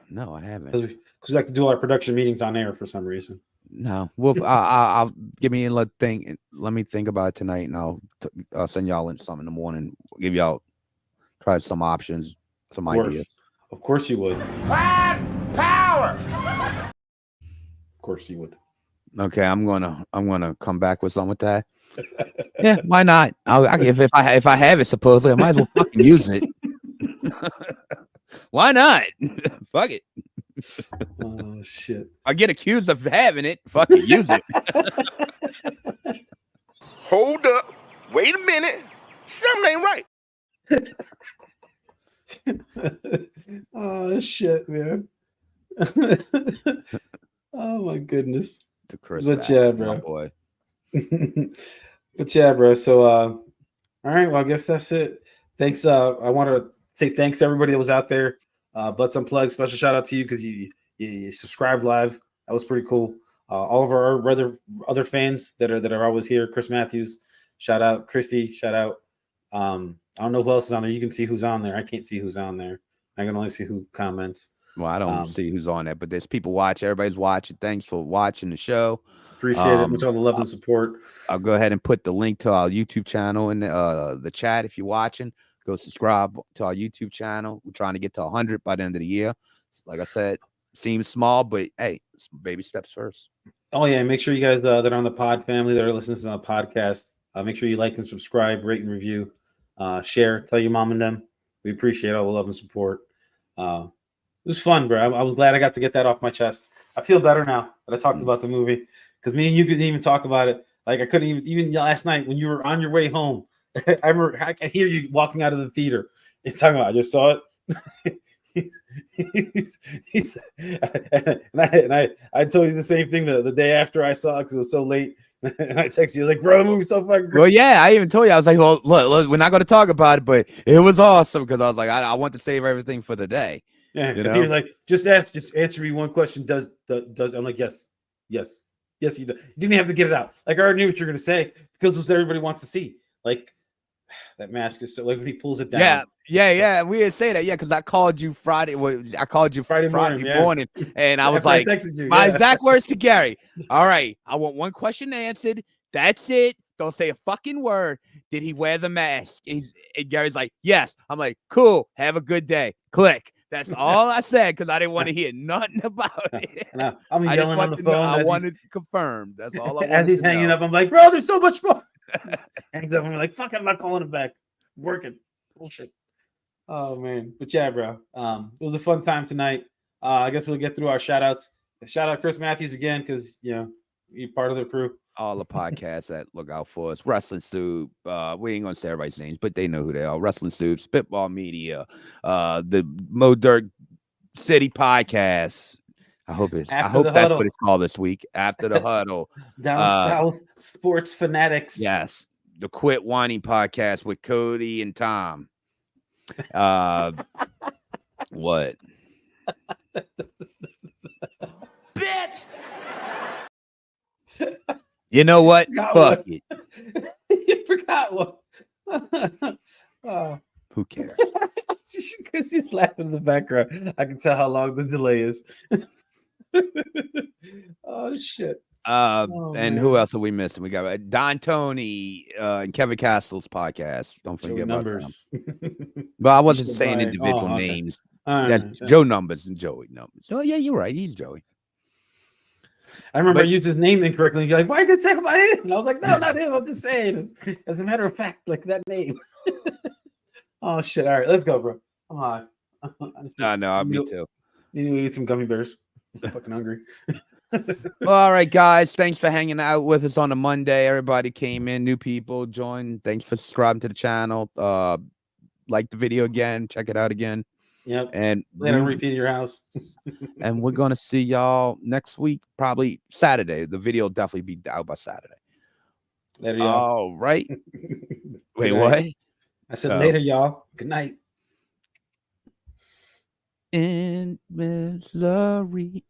No, I haven't. Because we like to do our production meetings on air for some reason. No, well, I'll give me a let me think about it tonight, and I'll send y'all in some in the morning. Give y'all try some options, some ideas. Of course you would. Power! Of course you would. Okay, I'm gonna come back with something with that. Yeah, why not? If I have it, supposedly I might as well fucking use it. Why not? Fuck it. Oh shit! I get accused of having it. Fuck it, use it. Hold up. Wait a minute. Something ain't right. Oh shit, man. Oh my goodness. To Chris, But yeah, bro. my boy. But yeah, bro. So all right, well, I guess that's it. Thanks. I want to say thanks to everybody that was out there. Butts Unplugged, special shout out to you because you subscribed live. That was pretty cool. All of our other fans that are always here. Chris Matthews, shout out. Christy, shout out. I don't know who else is on there. You can see who's on there. I can't see who's on there. I can only see who comments. Well, I don't see who's on there, but there's people watching. Everybody's watching. Thanks for watching the show. Appreciate it. Much all the love and support. I'll go ahead and put the link to our YouTube channel in the chat. If you're watching, go subscribe to our YouTube channel. We're trying to get to 100 by the end of the year. Like I said, seems small, but hey, baby steps first. Oh yeah, make sure you guys that are on the pod family that are listening to the podcast, make sure you like and subscribe, rate and review, share, tell your mom and them. We appreciate all the love and support. It was fun, bro. I was glad I got to get that off my chest. I feel better now that I talked about the movie because me and you couldn't even talk about it. Like I couldn't even last night when you were on your way home. I remember I could hear you walking out of the theater and talking about. I just saw it. I told you the same thing the day after I saw it because it was so late. And I texted you like, bro, the movie's so fucking great. Well, yeah, I even told you I was like, well, look, we're not going to talk about it, but it was awesome because I was like, I want to save everything for the day. Yeah, you know? You're like, just answer me one question. Does I'm like, yes, you do. You didn't have to get it out. Like I already knew what you're gonna say because it's what everybody wants to see. Like that mask is so like when he pulls it down. Yeah. We didn't say that. Yeah, because I called you Friday. I called you Friday morning, and I was like, my exact words to Gary. All right, I want one question answered. That's it. Don't say a fucking word. Did he wear the mask? And Gary's like, yes. I'm like, cool. Have a good day. Click. That's all I said because I didn't want to hear nothing about it. No, I'm yelling on the phone. I wanted to confirm. That's all I wanted. As he's hanging up, I'm like, bro, there's so much more. Hangs up. I'm like, fuck, I'm not calling him back. Working. Bullshit. Oh, man. But yeah, bro. It was a fun time tonight. I guess we'll get through our shout outs. Shout out Chris Matthews again because, you're part of the crew. All the podcasts that look out for us. Wrestling Soup. We ain't gonna say everybody's names, but they know who they are. Wrestling Soup, Spitball Media, the Mo Dirt City Podcast. I hope that's what it's called this week. After the Huddle. Down South Sports Fanatics. Yes. The Quit Whining Podcast with Cody and Tom. What? Bitch! You know what? Fuck it. You forgot one. Oh. Who cares? Chrissy's laughing in the background. I can tell how long the delay is. Oh shit. And who else are we missing? We got Don Tony and Kevin Castle's podcast. Don't forget about numbers. But I wasn't saying individual names. That's Joe Numbers and Joey Numbers. Oh yeah, you're right. He's Joey. I remember I used his name incorrectly. You're like, why are you saying about him? And I was like, no, not him. I'm just saying. As a matter of fact, like that name. Oh shit! All right, let's go, bro. I'm hot. No, me too. You need to eat some gummy bears. I'm fucking hungry. Well, all right, guys. Thanks for hanging out with us on a Monday. Everybody came in, new people joined. Thanks for subscribing to the channel. Like the video again. Check it out again. Yep. And let them repeat your house. And we're gonna see y'all next week, probably Saturday. The video will definitely be out by Saturday. Later, y'all. All right. Wait, what? I said later, y'all. Good night. In Missouri,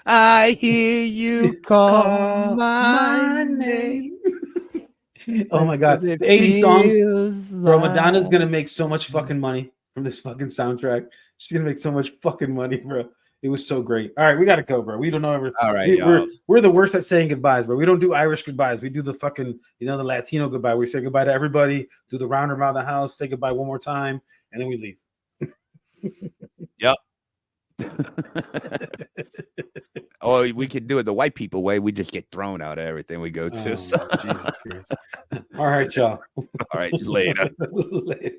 I hear you call my name. Oh my god, the 80 songs. Bro, Madonna's gonna make so much fucking money. from this fucking soundtrack. She's gonna make so much fucking money, bro. It was so great. All right, we gotta go, bro. We don't know ever. All right, we're the worst at saying goodbyes, bro. We don't do Irish goodbyes. We do the fucking, the Latino goodbye. We say goodbye to everybody, do the round around the house, say goodbye one more time, and then we leave. Yep. Oh, we could do it the white people way. We just get thrown out of everything we go to. Oh, Jesus Christ. All right, y'all. All right, just later. Later.